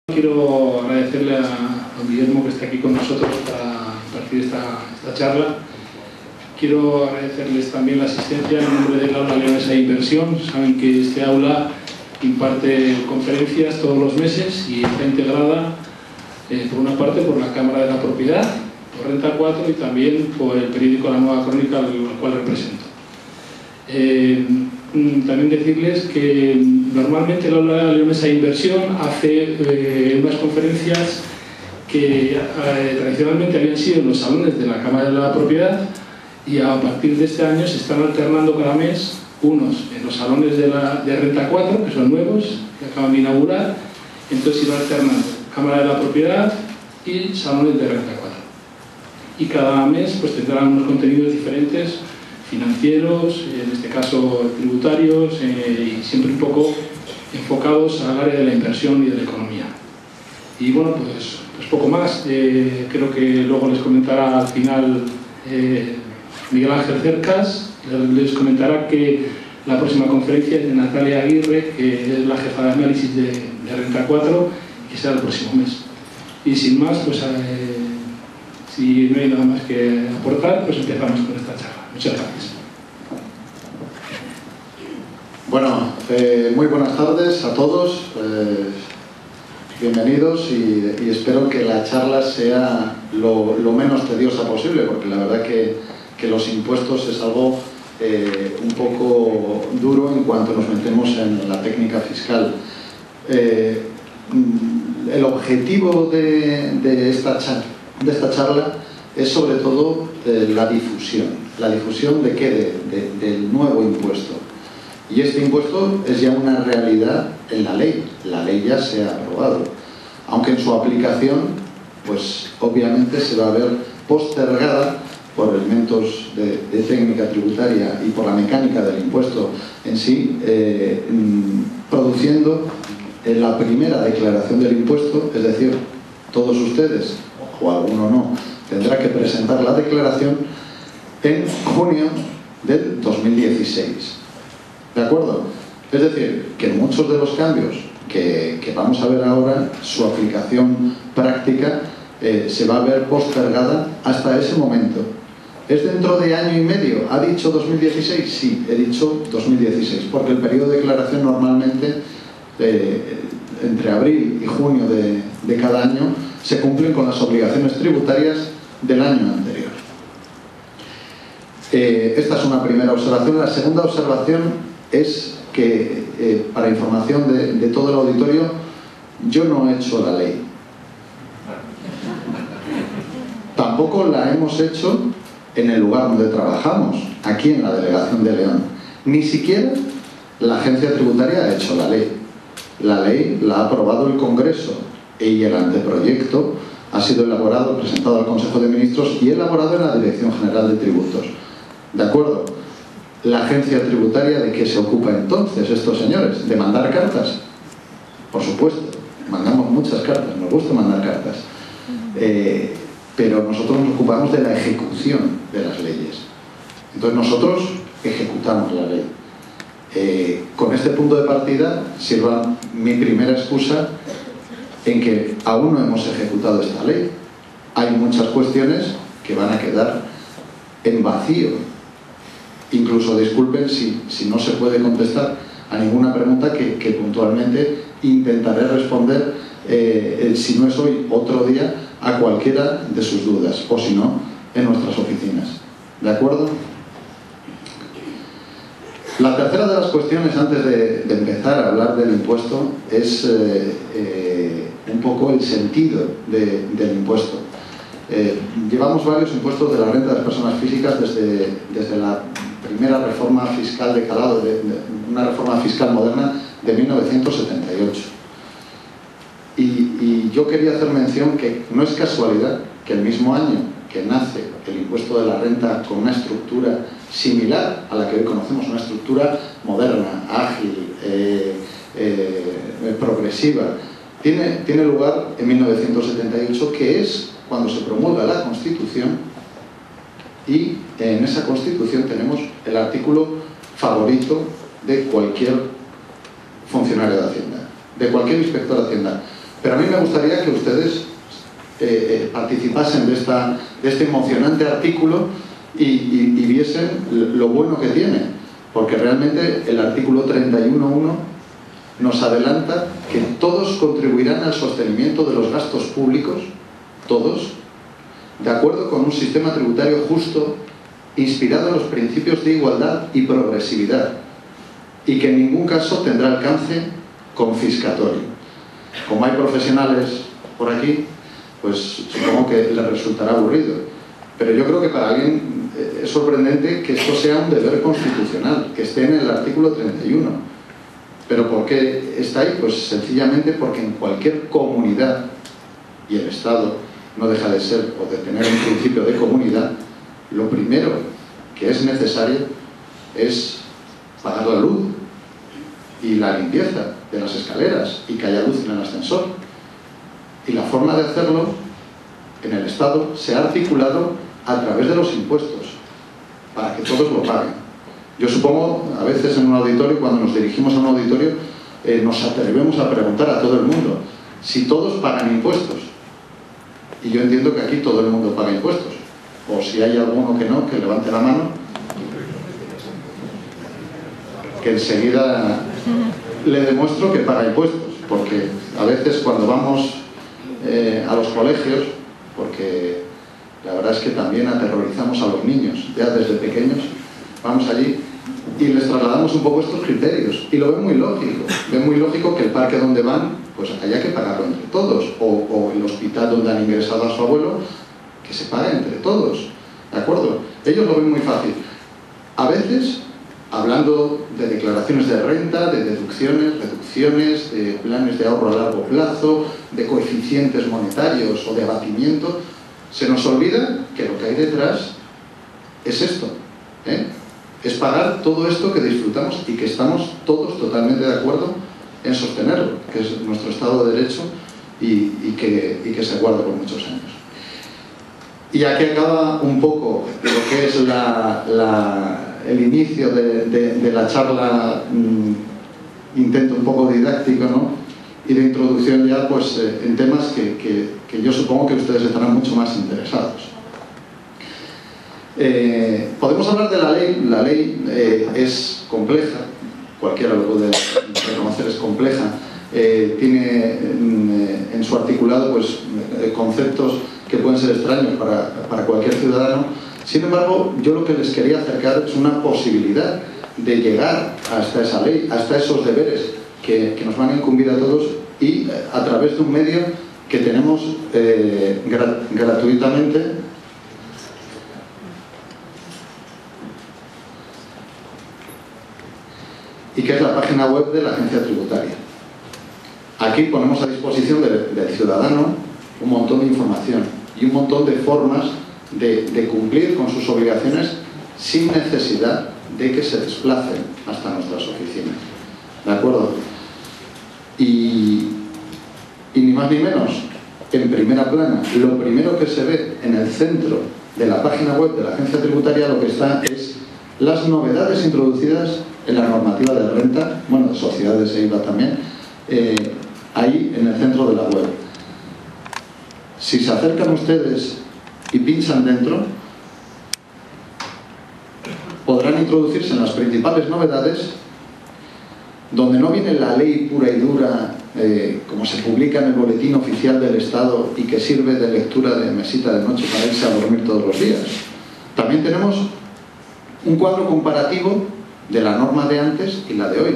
Quiero agradecerle a don Guillermo que está aquí con nosotros para impartir esta charla. Quiero agradecerles también la asistencia en nombre del Aula Leonesa de Inversión. Saben que este aula imparte conferencias todos los meses y está integrada por una parte por la Cámara de la Propiedad, por Renta 4 y también por el periódico La Nueva Crónica, al cual represento. También decirles que normalmente el Aula Leonesa de Inversión hace unas conferencias que tradicionalmente habían sido en los salones de la Cámara de la Propiedad, y a partir de este año se están alternando cada mes, unos en los salones de Renta 4, que son nuevos, que acaban de inaugurar. Entonces se va alternando Cámara de la Propiedad y salones de Renta 4. Y cada mes pues tendrán unos contenidos diferentes, financieros, en este caso tributarios, y siempre un poco enfocados al área de la inversión y de la economía. Y bueno, pues poco más. Creo que luego les comentará al final Miguel Ángel Cercas, les comentará que la próxima conferencia es de Natalia Aguirre, que es la jefa de análisis de Renta 4, que será el próximo mes. Y sin más, pues si no hay nada más que aportar, pues empezamos con esta charla. Muchas gracias. Bueno, muy buenas tardes a todos. Bienvenidos y espero que la charla sea lo menos tediosa posible, porque la verdad que los impuestos es algo un poco duro en cuanto nos metemos en la técnica fiscal. El objetivo de esta charla es sobre todo la difusión. ¿La difusión de qué? Del nuevo impuesto. Y este impuesto es ya una realidad en la ley. La ley ya se ha aprobado. Aunque en su aplicación, pues obviamente se va a ver postergada por elementos de técnica tributaria y por la mecánica del impuesto en sí, produciendo la primera declaración del impuesto, es decir, todos ustedes, o alguno no, tendrá que presentar la declaración en junio del 2016. ¿De acuerdo? Es decir, que muchos de los cambios que vamos a ver ahora, su aplicación práctica se va a ver postergada hasta ese momento. ¿Es dentro de año y medio? ¿Ha dicho 2016? Sí, he dicho 2016, porque el periodo de declaración normalmente entre abril y junio de cada año se cumplen con las obligaciones tributarias del año anterior. Esta es una primera observación. La segunda observación es que, para información de todo el auditorio, yo no he hecho la ley. Tampoco la hemos hecho en el lugar donde trabajamos, aquí en la Delegación de León. Ni siquiera la agencia tributaria ha hecho la ley. La ley la ha aprobado el Congreso y el anteproyecto ha sido elaborado, presentado al Consejo de Ministros y elaborado en la Dirección General de Tributos. ¿De acuerdo? ¿La agencia tributaria de qué se ocupa entonces estos señores? ¿De mandar cartas? Por supuesto, mandamos muchas cartas, nos gusta mandar cartas. Pero nosotros nos ocupamos de la ejecución de las leyes. Entonces nosotros ejecutamos la ley. Con este punto de partida sirva mi primera excusa en que aún no hemos ejecutado esta ley. Hay muchas cuestiones que van a quedar en vacío. Incluso, disculpen si no se puede contestar a ninguna pregunta que puntualmente intentaré responder, si no es hoy, otro día, a cualquiera de sus dudas, o si no, en nuestras oficinas. ¿De acuerdo? La tercera de las cuestiones, antes de empezar a hablar del impuesto, es un poco el sentido del impuesto. Llevamos varios impuestos de la renta de las personas físicas desde la primera reforma fiscal de calado, una reforma fiscal moderna de 1978. Y yo quería hacer mención que no es casualidad que el mismo año que nace el impuesto de la renta con una estructura similar a la que hoy conocemos, una estructura moderna, ágil, progresiva, tiene lugar en 1978, que es cuando se promulga la Constitución, y en esa Constitución tenemos el artículo favorito de cualquier funcionario de Hacienda, de cualquier inspector de Hacienda. Pero a mí me gustaría que ustedes participasen de este emocionante artículo y viesen lo bueno que tiene, porque realmente el artículo 31.1 nos adelanta que todos contribuirán al sostenimiento de los gastos públicos, todos, de acuerdo con un sistema tributario justo, inspirado en los principios de igualdad y progresividad, y que en ningún caso tendrá alcance confiscatorio. Como hay profesionales por aquí, pues supongo que les resultará aburrido. Pero yo creo que para alguien es sorprendente que esto sea un deber constitucional, que esté en el artículo 31. ¿Pero por qué está ahí? Pues sencillamente porque en cualquier comunidad, y el Estado no deja de ser o de tener un principio de comunidad, lo primero que es necesario es pagar la luz y la limpieza de las escaleras y que haya luz en el ascensor. Y la forma de hacerlo en el Estado se ha articulado a través de los impuestos, para que todos lo paguen. Yo supongo, a veces en un auditorio, cuando nos dirigimos a un auditorio, nos atrevemos a preguntar a todo el mundo si todos pagan impuestos. Y yo entiendo que aquí todo el mundo paga impuestos. O si hay alguno que no, que levante la mano, que enseguida le demuestro que paga impuestos. Porque a veces cuando vamos a los colegios, porque la verdad es que también aterrorizamos a los niños, ya desde pequeños, vamos allí y les trasladamos un poco estos criterios. Y lo ven muy lógico que el parque donde van, pues haya que pagarlo entre todos. O el hospital donde han ingresado a su abuelo, que se pague entre todos. ¿De acuerdo? Ellos lo ven muy fácil. A veces, hablando de declaraciones de renta, de deducciones, reducciones, de planes de ahorro a largo plazo, de coeficientes monetarios o de abatimiento, se nos olvida que lo que hay detrás es esto, es pagar todo esto que disfrutamos y que estamos todos totalmente de acuerdo en sostenerlo, que es nuestro Estado de Derecho y que se guarda por muchos años. Y aquí acaba un poco lo que es el inicio de la charla, intento un poco didáctico, ¿no? Y de introducción ya pues en temas que yo supongo que ustedes estarán mucho más interesados. Podemos hablar de la ley. La ley es compleja, cualquiera lo puede reconocer, es compleja. Tiene en su articulado pues conceptos que pueden ser extraños para cualquier ciudadano. Sin embargo, yo lo que les quería acercar es una posibilidad de llegar hasta esa ley, hasta esos deberes que nos van a incumbir a todos, y a través de un medio que tenemos gratuitamente, y que es la página web de la Agencia Tributaria. Aquí ponemos a disposición del ciudadano un montón de información y un montón de formas de cumplir con sus obligaciones sin necesidad de que se desplacen hasta nuestras oficinas. ¿De acuerdo? Y ni más ni menos, en primera plana, lo primero que se ve en el centro de la página web de la Agencia Tributaria, lo que está es las novedades introducidas en la normativa de renta, bueno, de sociedades e IVA también, ahí en el centro de la web. Si se acercan ustedes y pinchan dentro, podrán introducirse en las principales novedades, donde no viene la ley pura y dura, como se publica en el Boletín Oficial del Estado y que sirve de lectura de mesita de noche para irse a dormir todos los días. También tenemos un cuadro comparativo de la norma de antes y la de hoy.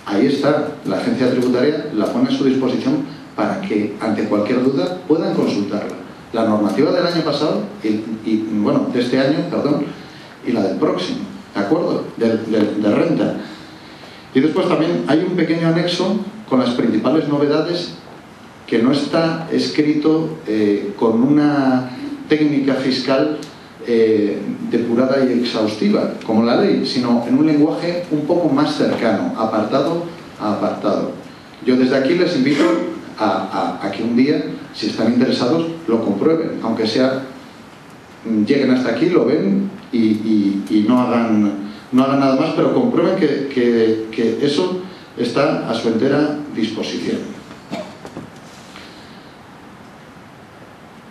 Ahí está, la Agencia Tributaria la pone a su disposición para que, ante cualquier duda, puedan consultarla. La normativa del año pasado, bueno, de este año, perdón, y la del próximo, ¿de acuerdo? De renta. Y después también hay un pequeño anexo con las principales novedades que no está escrito con una técnica fiscal depurada y exhaustiva, como la ley, sino en un lenguaje un poco más cercano, apartado a apartado. Yo desde aquí les invito a que un día, si están interesados, lo comprueben, aunque sea, lleguen hasta aquí, lo ven y no hagan nada más, pero comprueben que eso está a su entera disposición.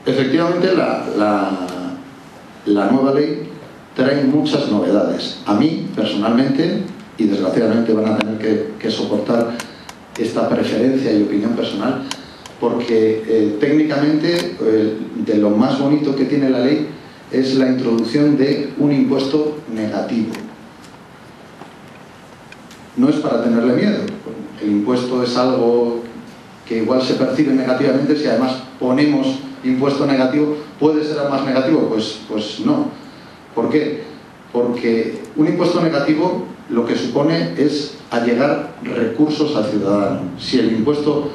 Efectivamente, la nueva ley trae muchas novedades. A mí, personalmente, y desgraciadamente van a tener que soportar esta preferencia y opinión personal, porque técnicamente de lo más bonito que tiene la ley es la introducción de un impuesto negativo. No es para tenerle miedo. El impuesto es algo que igual se percibe negativamente. Si además ponemos impuesto negativo, ¿puede ser más negativo? Pues no. ¿Por qué? Porque un impuesto negativo lo que supone es allegar recursos al ciudadano. Si el impuesto,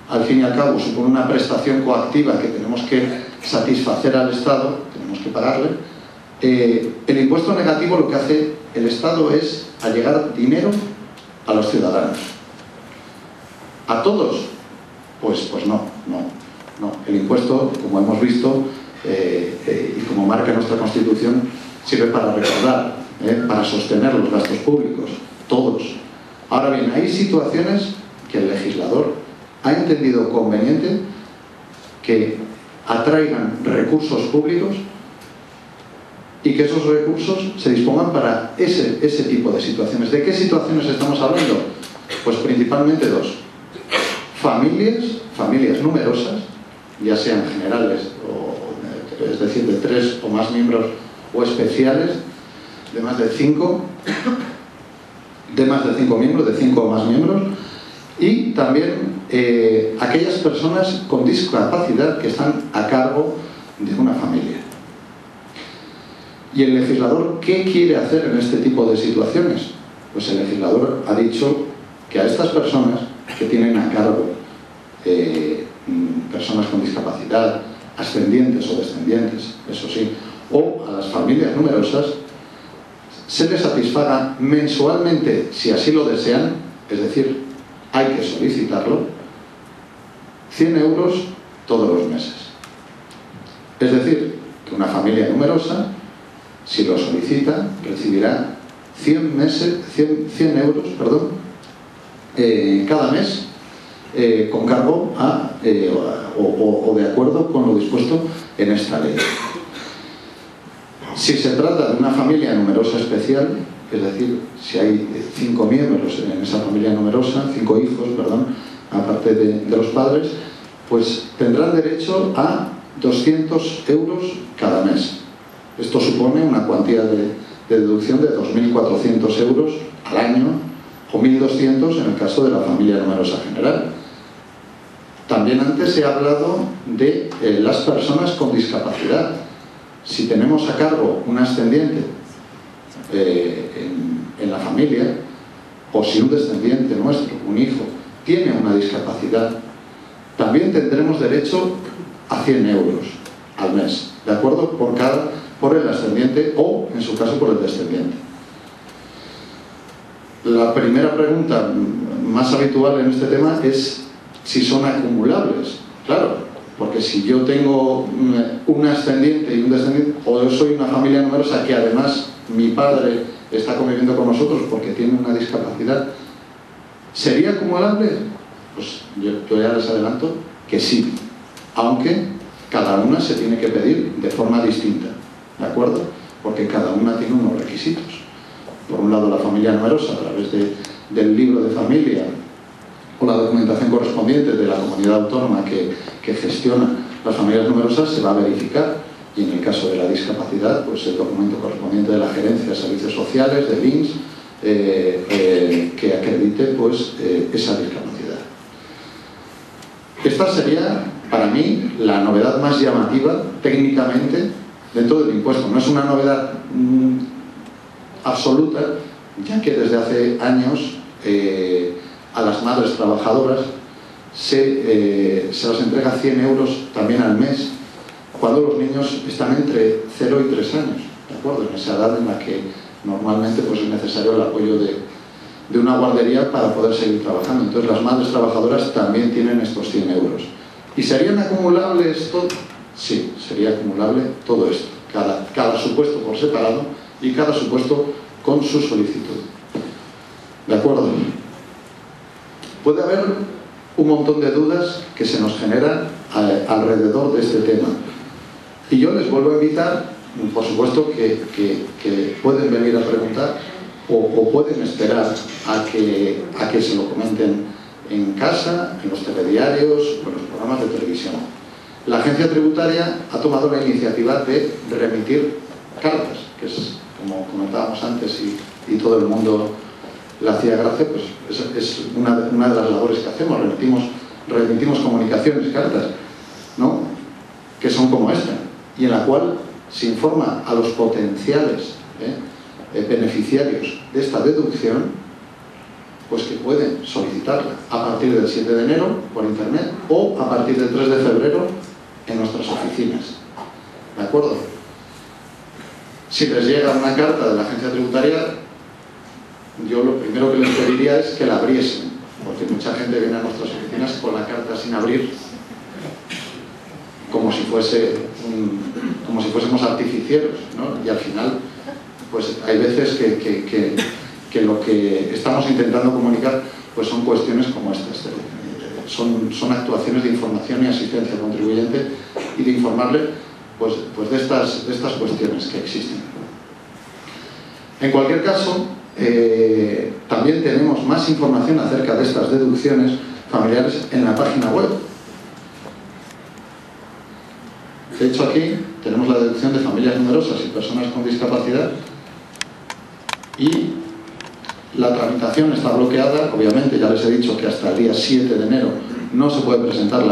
al fin y al cabo, supone una prestación coactiva que tenemos que satisfacer al Estado, tenemos que pagarle, el impuesto negativo lo que hace el Estado es allegar dinero a los ciudadanos. ¿A todos? Pues no. El impuesto, como hemos visto, y como marca nuestra Constitución, sirve para recaudar, para sostener los gastos públicos, todos. Ahora bien, hay situaciones que el legislador ha entendido conveniente que atraigan recursos públicos y que esos recursos se dispongan para ese tipo de situaciones. ¿De qué situaciones estamos hablando? Pues principalmente dos. Familias numerosas, ya sean generales, es decir, de 3 o más miembros, o especiales, de más de 5 miembros, de 5 o más miembros, y también aquellas personas con discapacidad que están a cargo de una familia. ¿Y el legislador qué quiere hacer en este tipo de situaciones? Pues el legislador ha dicho que a estas personas que tienen a cargo personas con discapacidad, ascendientes o descendientes, eso sí, o a las familias numerosas, se les satisfaga mensualmente, si así lo desean, es decir, hay que solicitarlo, 100 euros todos los meses. Es decir, que una familia numerosa, si lo solicita, recibirá 100 euros cada mes, con cargo o de acuerdo con lo dispuesto en esta ley. Si se trata de una familia numerosa especial, es decir, si hay 5 miembros en esa familia numerosa, 5 hijos, aparte de los padres, pues tendrán derecho a 200 euros cada mes. Esto supone una cuantía de deducción de 2.400 euros al año, o 1.200 en el caso de la familia numerosa general. También antes he hablado de las personas con discapacidad. Si tenemos a cargo un ascendiente en la familia, o si un descendiente nuestro, un hijo, tiene una discapacidad, también tendremos derecho a 100 euros al mes, ¿de acuerdo? Por el ascendiente o, en su caso, por el descendiente. La primera pregunta más habitual en este tema es si son acumulables. Claro, porque si yo tengo un ascendiente y un descendiente, o yo soy una familia numerosa que además mi padre está conviviendo con nosotros porque tiene una discapacidad, ¿sería acumulable? Pues yo ya les adelanto que sí, aunque cada una se tiene que pedir de forma distinta, ¿de acuerdo? Porque cada una tiene unos requisitos. Por un lado, la familia numerosa, a través del libro de familia o la documentación correspondiente de la comunidad autónoma que gestiona las familias numerosas, se va a verificar, y en el caso de la discapacidad, pues el documento correspondiente de la Gerencia de Servicios Sociales, del INS, que acredite pues esa discapacidad. Esta sería, para mí, la novedad más llamativa técnicamente dentro del impuesto. No es una novedad absoluta, ya que desde hace años a las madres trabajadoras se las entrega 100 euros también al mes cuando los niños están entre 0 y 3 años, ¿de acuerdo? En esa edad en la que normalmente pues, es necesario el apoyo de una guardería para poder seguir trabajando. Entonces las madres trabajadoras también tienen estos 100 euros. ¿Y serían acumulables todo? Sí, sería acumulable todo esto, cada supuesto por separado y cada supuesto con su solicitud. ¿De acuerdo? Puede haber un montón de dudas que se nos generan alrededor de este tema. Y yo les vuelvo a invitar, por supuesto que pueden venir a preguntar o pueden esperar a que se lo comenten en casa, en los telediarios o en los programas de televisión. La agencia tributaria ha tomado la iniciativa de remitir cartas, que es, como comentábamos antes y todo el mundo le hacía gracia, pues es una de las labores que hacemos, remitimos comunicaciones, cartas, ¿no?, que son como esta, y en la cual se informa a los potenciales beneficiarios de esta deducción, pues que pueden solicitarla a partir del 7 de enero por internet o a partir del 3 de febrero en nuestras oficinas. ¿De acuerdo? Si les llega una carta de la agencia tributaria, yo lo primero que les pediría es que la abriesen, porque mucha gente viene a nuestras oficinas con la carta sin abrir, como si fuésemos artificieros, ¿no? Y al final, pues hay veces que lo que estamos intentando comunicar pues son cuestiones como estas. Son actuaciones de información y asistencia al contribuyente y de informarle pues de estas cuestiones que existen. En cualquier caso, también tenemos más información acerca de estas deducciones familiares en la página web. De hecho, aquí tenemos la deducción de familias numerosas y personas con discapacidad, y la tramitación está bloqueada. Obviamente, ya les he dicho que hasta el día 7 de enero no se puede presentar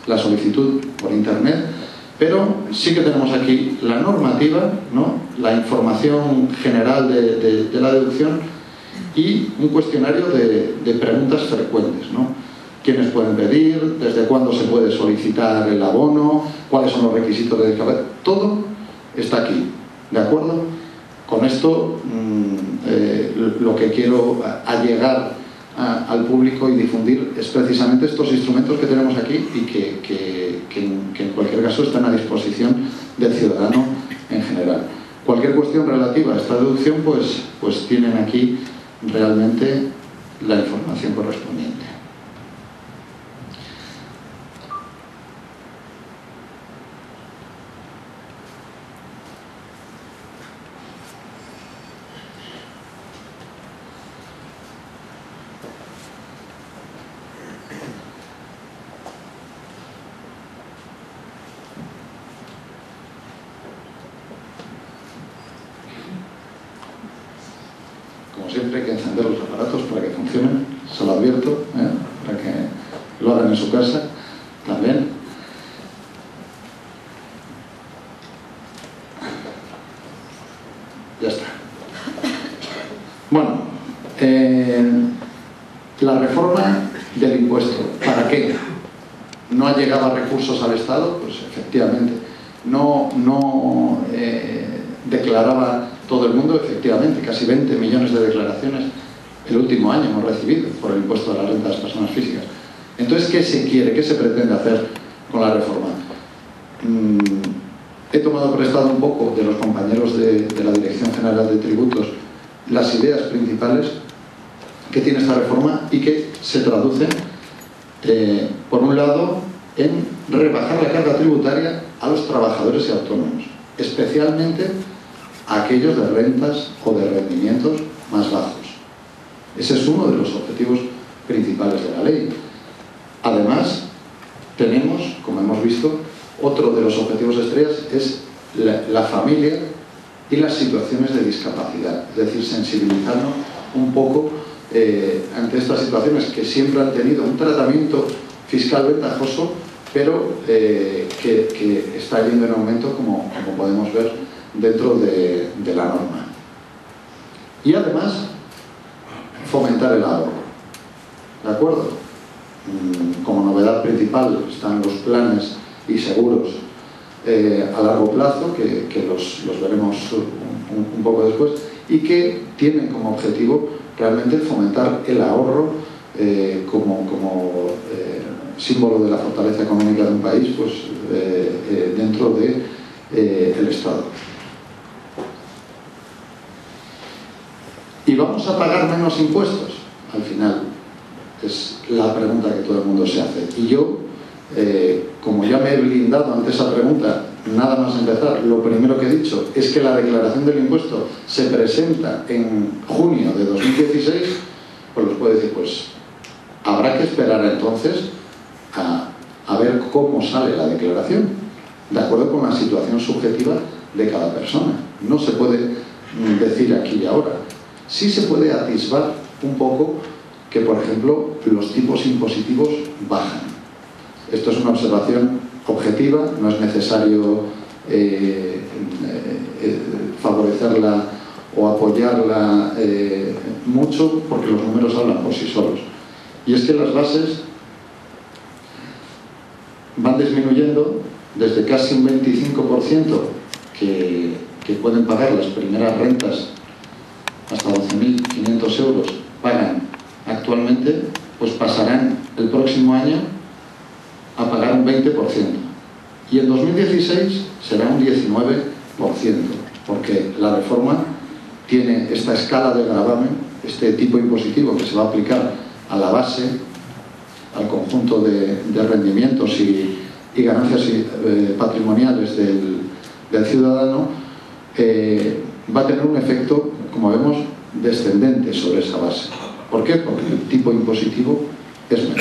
la solicitud por internet, pero sí que tenemos aquí la normativa, ¿no?, la información general de la deducción y un cuestionario de preguntas frecuentes, ¿no? ¿Quiénes pueden pedir? ¿Desde cuándo se puede solicitar el abono? ¿Cuáles son los requisitos de discapacidad? Todo está aquí, ¿de acuerdo? Con esto lo que quiero allegar al público y difundir es precisamente estos instrumentos que tenemos aquí y que en cualquier caso están a disposición del ciudadano en general. Cualquier cuestión relativa a esta deducción, pues tienen aquí realmente la información correspondiente. Siempre hay que encender los aparatos para que funcionen, se lo advierto, para que lo hagan en su casa también. Ya está. Bueno, la reforma del impuesto, ¿para qué? ¿No llegaba recursos al Estado? Pues efectivamente. No declaraba todo el mundo, efectivamente, casi 20 millones de declaraciones el último año hemos recibido por el impuesto a la renta de las personas físicas. Entonces, ¿qué se quiere? ¿Qué se pretende hacer con la reforma? He tomado prestado un poco de los compañeros de la Dirección General de Tributos las ideas principales que tiene esta reforma y que se traducen, por un lado, en rebajar la carga tributaria a los trabajadores y autónomos, especialmente a aquellos de rentas o de rendimientos más bajos. Ese es uno de los objetivos principales de la ley. Además, tenemos, como hemos visto, otro de los objetivos estrellas es la familia y las situaciones de discapacidad, es decir, sensibilizarnos un poco ante estas situaciones que siempre han tenido un tratamiento fiscal ventajoso, pero que está yendo en aumento, como podemos ver dentro de la norma. Y además, fomentar el ahorro. ¿De acuerdo? Como novedad principal están los planes y seguros a largo plazo, que los veremos un poco después, y que tienen como objetivo realmente fomentar el ahorro como símbolo de la fortaleza económica de un país, pues dentro del Estado. ¿Y vamos a pagar menos impuestos? Al final es la pregunta que todo el mundo se hace. Y yo, como ya me me he blindado ante esa pregunta, nada más empezar, lo primero que he dicho es que la declaración del impuesto se presenta en junio de 2016, pues los puedo decir, pues habrá que esperar entonces a ver cómo sale la declaración, de acuerdo con la situación subjetiva de cada persona. No se puede decir aquí y ahora. Sí se puede atisbar un poco que, por ejemplo, los tipos impositivos bajan. Esto es una observación objetiva, no es necesario favorecerla o apoyarla mucho, porque los números hablan por sí solos. Y es que las bases van disminuyendo desde casi un 25% que pueden pagar las primeras rentas hasta 12.500 euros, pagan actualmente, pues pasarán el próximo año a pagar un 20%. Y en 2016 será un 19%, porque la reforma tiene esta escala de gravamen, este tipo impositivo que se va a aplicar a la base, al conjunto de rendimientos y ganancias patrimoniales del ciudadano, va a tener un efecto, como vemos, descendente sobre esa base. ¿Por qué? Porque el tipo impositivo es menor.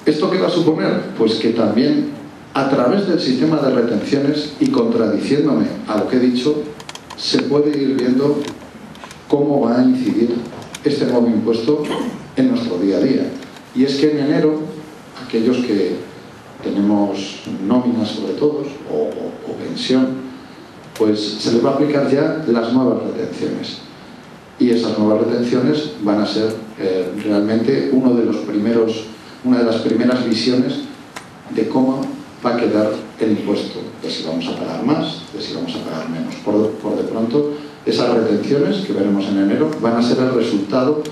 ¿Esto qué va a suponer? Pues que también, a través del sistema de retenciones, y contradiciéndome a lo que he dicho, se puede ir viendo cómo va a incidir este nuevo impuesto en nuestro día a día. Y es que en enero, aquellos que tenemos nóminas sobre todo, o pensión, pues se les va a aplicar ya las nuevas retenciones. Y esas nuevas retenciones van a ser realmente una de las primeras visiones de cómo va a quedar el impuesto, de si vamos a pagar más, de si vamos a pagar menos. Por de pronto, esas retenciones que veremos en enero van a ser el resultado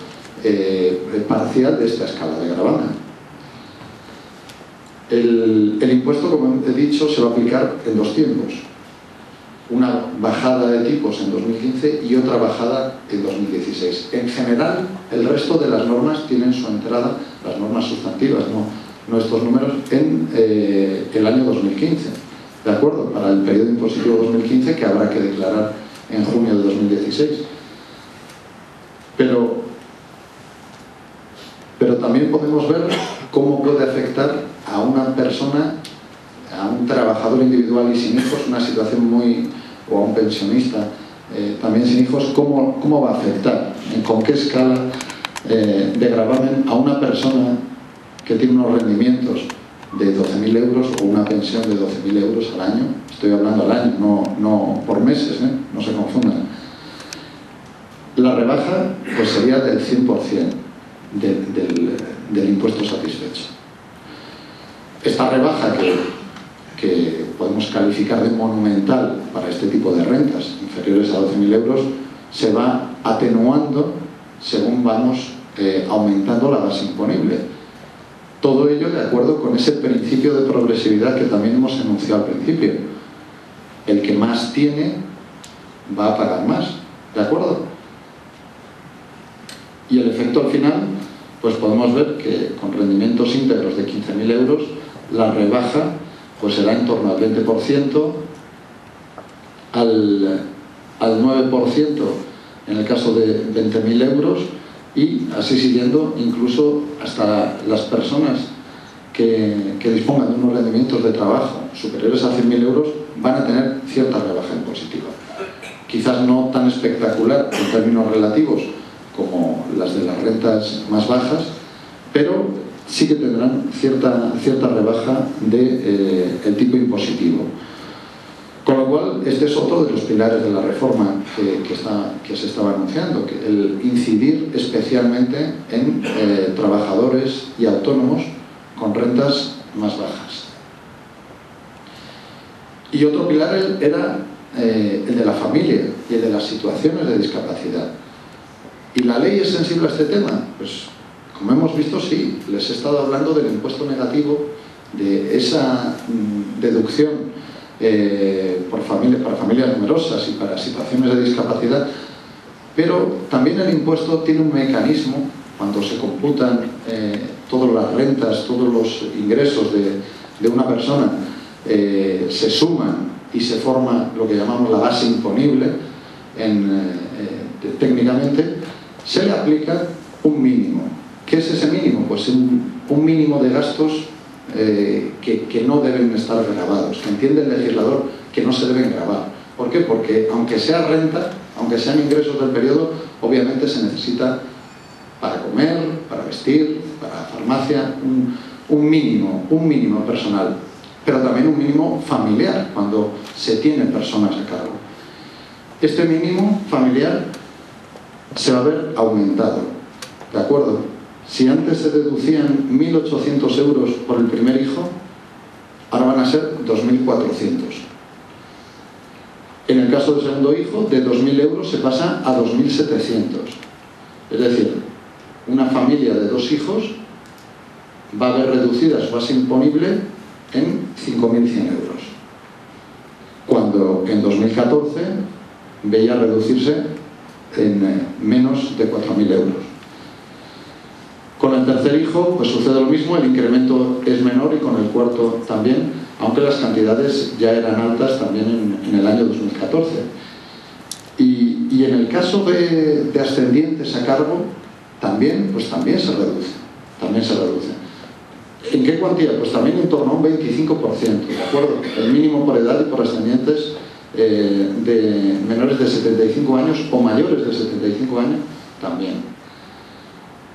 parcial de esta escala de gravamen. El impuesto, como he dicho, se va a aplicar en dos tiempos. Una bajada de tipos en 2015 y otra bajada en 2016. En general, el resto de las normas tienen su entrada, las normas sustantivas, no estos números, en el año 2015. ¿De acuerdo? Para el periodo impositivo 2015, que habrá que declarar en junio de 2016. Pero también podemos ver cómo puede afectar a una persona, a un trabajador individual y sin hijos, una situación o a un pensionista también sin hijos, cómo va a afectar, con qué escala de gravamen a una persona que tiene unos rendimientos de 12.000 euros o una pensión de 12.000 euros al año. Estoy hablando al año, no por meses, no se confundan. La rebaja pues sería del 100% del impuesto satisfecho. Esta rebaja que podemos calificar de monumental para este tipo de rentas inferiores a 12.000 euros se va atenuando según vamos aumentando la base imponible. Todo ello de acuerdo con ese principio de progresividad que también hemos enunciado al principio. El que más tiene va a pagar más, ¿de acuerdo? Y el efecto al final, pues podemos ver que con rendimientos íntegros de 15.000 euros, la rebaja pues será en torno al 20%, al 9% en el caso de 20.000 euros, y así siguiendo, incluso hasta las personas que dispongan de unos rendimientos de trabajo superiores a 100.000 euros van a tener cierta rebaja impositiva. Quizás no tan espectacular en términos relativos como las de las rentas más bajas, pero sí que tendrán cierta rebaja del tipo impositivo. Con lo cual, este es otro de los pilares de la reforma que se estaba anunciando, que el incidir especialmente en trabajadores y autónomos con rentas más bajas. Y otro pilar era el de la familia y el de las situaciones de discapacidad. ¿Y la ley es sensible a este tema? Pues, como hemos visto, sí. Les he estado hablando del impuesto negativo, de esa deducción para familias numerosas y para situaciones de discapacidad, pero también el impuesto tiene un mecanismo cuando se computan todas las rentas, todos los ingresos de una persona, se suman y se forma lo que llamamos la base imponible técnicamente, se le aplica un mínimo. ¿Qué es ese mínimo? Pues un mínimo de gastos que no deben estar gravados, que entiende el legislador que no se deben gravar. ¿Por qué? Porque aunque sea renta, aunque sean ingresos del periodo, obviamente se necesita para comer, para vestir, para farmacia, un mínimo personal, pero también un mínimo familiar cuando se tienen personas a cargo. Este mínimo familiar se va a ver aumentado, ¿de acuerdo? Si antes se deducían 1.800 euros por el primer hijo, ahora van a ser 2.400. En el caso del segundo hijo, de 2.000 euros se pasa a 2.700. Es decir, una familia de 2 hijos va a ver reducida su base imponible en 5.100 euros, cuando en 2014 veía reducirse en menos de 4.000 euros. Con el tercer hijo pues sucede lo mismo, el incremento es menor, y con el cuarto también, aunque las cantidades ya eran altas también en el año 2014. Y en el caso de ascendientes a cargo, también se reduce. ¿En qué cuantía? Pues también en torno a un 25%, ¿de acuerdo? El mínimo por edad y por ascendientes de menores de 75 años o mayores de 75 años, también.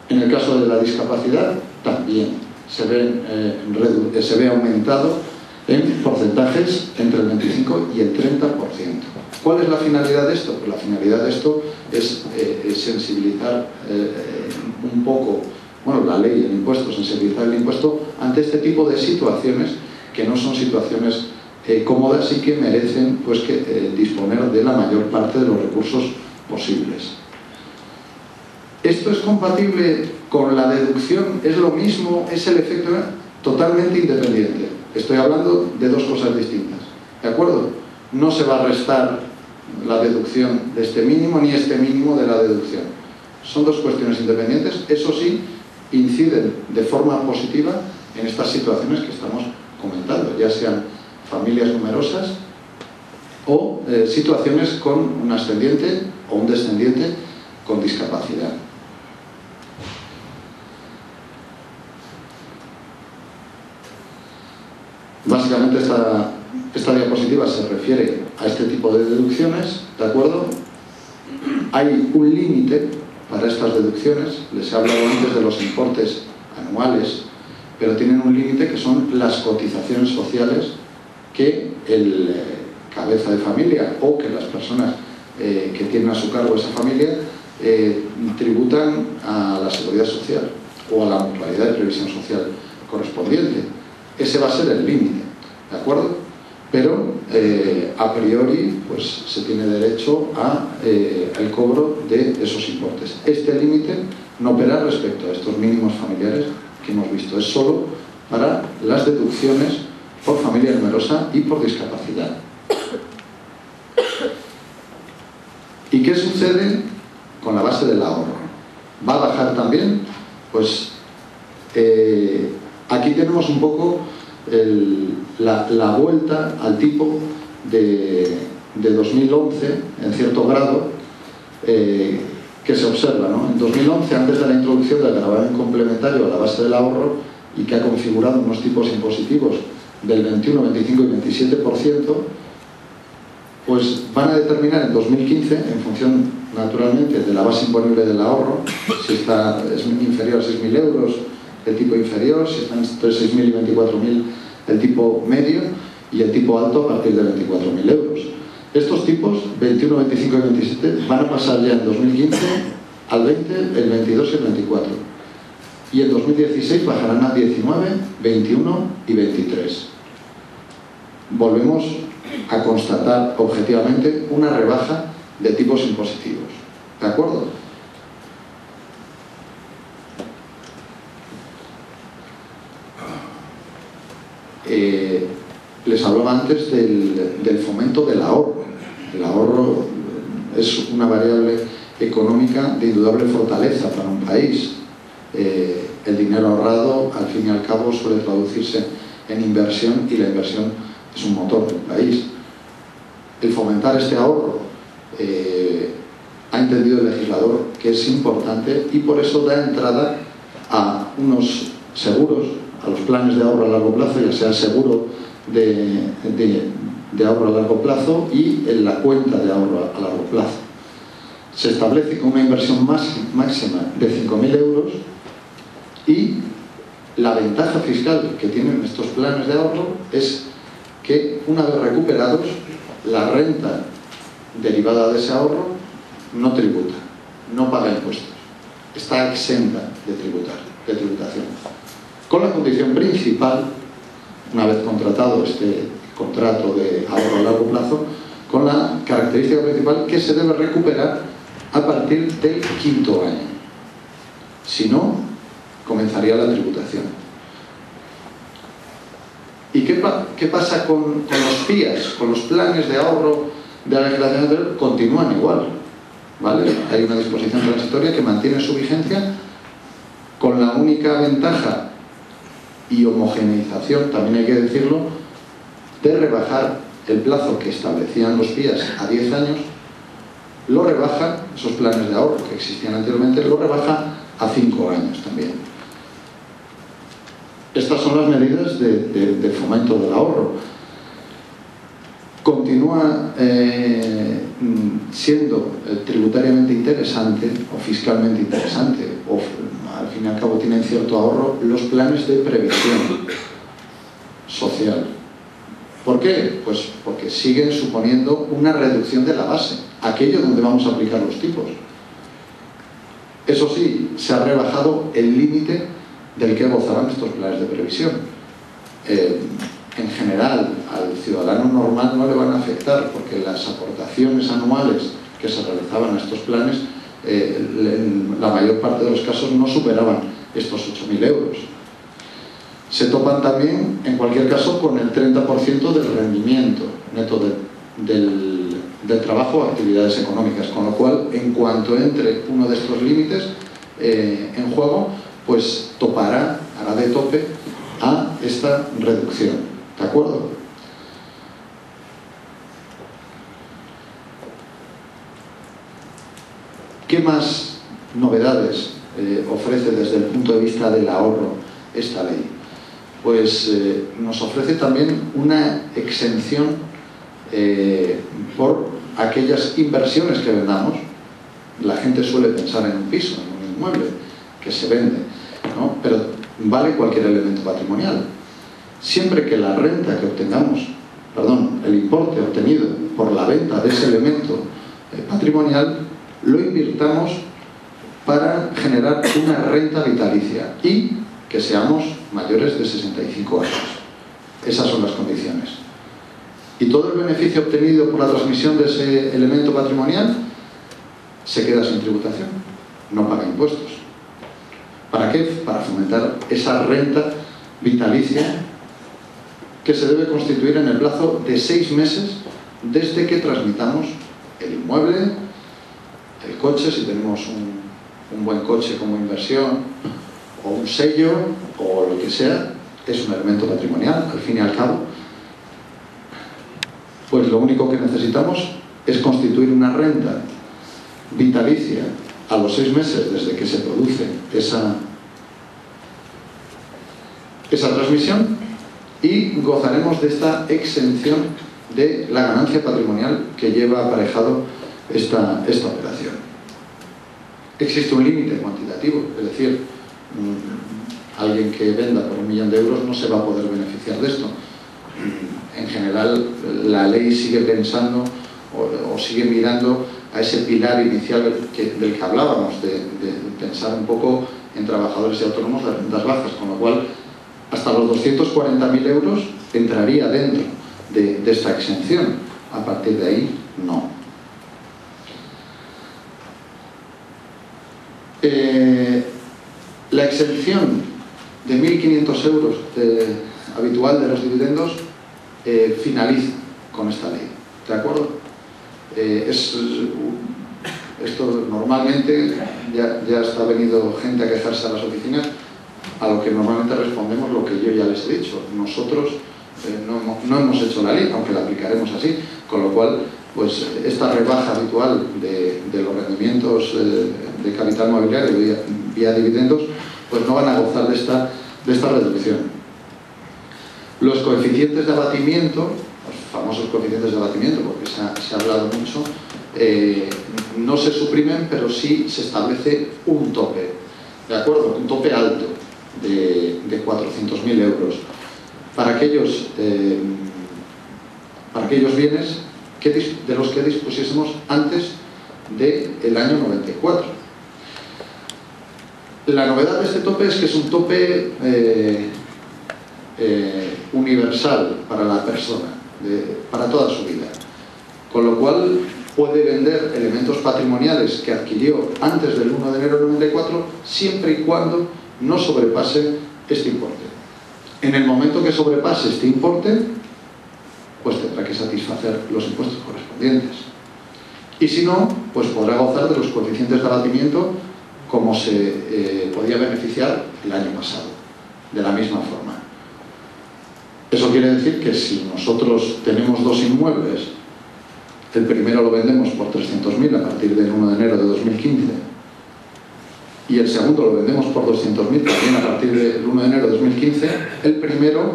En el caso de la discapacidad, también se ve aumentado en porcentajes entre el 25 y el 30%. ¿Cuál es la finalidad de esto? Pues la finalidad de esto es sensibilizar un poco, bueno, la ley, el impuesto, sensibilizar el impuesto ante este tipo de situaciones que no son situaciones cómodas y que merecen pues disponer de la mayor parte de los recursos posibles. ¿Esto es compatible con la deducción? ¿Es lo mismo? ¿Es el efecto? Totalmente independiente. Estoy hablando de dos cosas distintas, ¿de acuerdo? No se va a restar la deducción de este mínimo ni este mínimo de la deducción. Son dos cuestiones independientes. Eso sí, inciden de forma positiva en estas situaciones que estamos comentando, ya sean familias numerosas o situaciones con un ascendiente o un descendiente con discapacidad. Básicamente esta diapositiva se refiere a este tipo de deducciones, ¿de acuerdo? Hay un límite para estas deducciones. Les he hablado antes de los importes anuales, pero tienen un límite que son las cotizaciones sociales que el cabeza de familia o que las personas que tienen a su cargo esa familia tributan a la seguridad social o a la mutualidad de previsión social correspondiente. Ese va a ser el límite, ¿de acuerdo? Pero a priori pues se tiene derecho al cobro de esos importes. Este límite no opera respecto a estos mínimos familiares que hemos visto, es solo para las deducciones por familia numerosa y por discapacidad. ¿Y qué sucede con la base del ahorro? ¿Va a bajar también? Pues aquí tenemos un poco la vuelta al tipo de 2011, en cierto grado, que se observa, ¿no? En 2011, antes de la introducción del gravamen complementario a la base del ahorro, y que ha configurado unos tipos impositivos del 21, 25 y 27%, pues van a determinar en 2015, en función naturalmente de la base imponible del ahorro, si es inferior a 6.000 euros, el tipo inferior, si están entre 6.000 y 24.000 el tipo medio, y el tipo alto a partir de 24.000 euros. Estos tipos, 21, 25 y 27, van a pasar ya en 2015 al 20, el 22 y el 24. Y en 2016 bajarán a 19, 21 y 23. Volvemos a constatar objetivamente una rebaja de tipos impositivos. ¿De acuerdo? Les hablaba antes del fomento del ahorro. El ahorro es una variable económica de indudable fortaleza para un país. el dinero ahorrado al fin y al cabo suele traducirse en inversión, y la inversión es un motor del país. El fomentar este ahorro ha entendido el legislador que es importante, y por eso da entrada a unos seguros, a los planes de ahorro a largo plazo, ya sea el seguro de ahorro a largo plazo y en la cuenta de ahorro a largo plazo. Se establece con una inversión máxima de 5.000 euros, y la ventaja fiscal que tienen estos planes de ahorro es que, una vez recuperados, la renta derivada de ese ahorro no tributa, no paga impuestos, está exenta de tributación, con la condición principal, una vez contratado este contrato de ahorro a largo plazo, con la característica principal que se debe recuperar a partir del 5.º año. Si no, comenzaría la tributación. ¿Y qué pasa con los PIAs, con los planes de ahorro de la legislación anterior? Continúan igual, ¿vale? Hay una disposición transitoria que mantiene su vigencia, con la única ventaja y homogeneización, también hay que decirlo, de rebajar el plazo que establecían los PIAs a 10 años, lo rebaja, esos planes de ahorro que existían anteriormente, lo rebaja a 5 años también. Estas son las medidas de fomento del ahorro. Continúa siendo tributariamente interesante o fiscalmente interesante, o al fin y al cabo tienen cierto ahorro, los planes de previsión social. ¿Por qué? Pues porque siguen suponiendo una reducción de la base, aquello donde vamos a aplicar los tipos. Eso sí, se ha rebajado el límite del que gozarán estos planes de previsión. En general, al ciudadano normal no le van a afectar, porque las aportaciones anuales que se realizaban a estos planes, en la mayor parte de los casos no superaban estos 8.000 euros. Se topan también, en cualquier caso, con el 30% del rendimiento neto del trabajo o actividades económicas, con lo cual, en cuanto entre uno de estos límites en juego, pues topará, hará de tope a esta reducción. ¿De acuerdo? ¿Qué más novedades ofrece desde el punto de vista del ahorro esta ley? Pues nos ofrece también una exención por aquellas inversiones que vendamos. La gente suele pensar en un piso, en un inmueble que se vende, ¿no? Pero vale cualquier elemento patrimonial. Siempre que la renta que obtengamos, el importe obtenido por la venta de ese elemento patrimonial, lo invirtamos para generar una renta vitalicia y que seamos mayores de 65 años. Esas son las condiciones. Y todo el beneficio obtenido por la transmisión de ese elemento patrimonial se queda sin tributación, no paga impuestos. ¿Para qué? Para fomentar esa renta vitalicia que se debe constituir en el plazo de 6 meses desde que transmitamos el inmueble, el coche, si tenemos un buen coche como inversión, o un sello, o lo que sea, es un elemento patrimonial, al fin y al cabo. Pues lo único que necesitamos es constituir una renta vitalicia a los 6 meses desde que se produce esa transmisión, y gozaremos de esta exención de la ganancia patrimonial que lleva aparejado esta operación. Existe un límite cuantitativo, es decir, alguien que venda por 1 millón de euros no se va a poder beneficiar de esto. En general, la ley sigue pensando o sigue mirando a ese pilar inicial del que hablábamos, de pensar un poco en trabajadores y autónomos de rentas bajas, con lo cual hasta los 240.000 euros entraría dentro de esta exención. A partir de ahí, no. La exención de 1.500 euros habitual de los dividendos finaliza con esta ley. ¿De acuerdo? Esto normalmente ya está venido gente a quejarse a las oficinas, a lo que normalmente respondemos lo que yo ya les he dicho. Nosotros no hemos hecho la ley, aunque la aplicaremos así, con lo cual pues esta rebaja habitual de los rendimientos de capital mobiliario vía dividendos, pues no van a gozar de esta reducción. Los coeficientes de abatimiento, los famosos coeficientes de abatimiento, porque se ha hablado mucho, no se suprimen, pero sí se establece un tope, ¿de acuerdo? Un tope alto de 400.000 euros para aquellos bienes de los que dispusiésemos antes del año 94. La novedad de este tope es que es un tope universal para la persona, para toda su vida, con lo cual puede vender elementos patrimoniales que adquirió antes del 1 de enero del 94 siempre y cuando no sobrepase este importe. En el momento que sobrepase este importe, pues tendrá que satisfacer los impuestos correspondientes. Y si no, pues podrá gozar de los coeficientes de abatimiento como se podía beneficiar el año pasado, de la misma forma. Eso quiere decir que si nosotros tenemos dos inmuebles, el primero lo vendemos por 300.000 a partir del 1 de enero de 2015 y el segundo lo vendemos por 200.000 también a partir del 1 de enero de 2015, el primero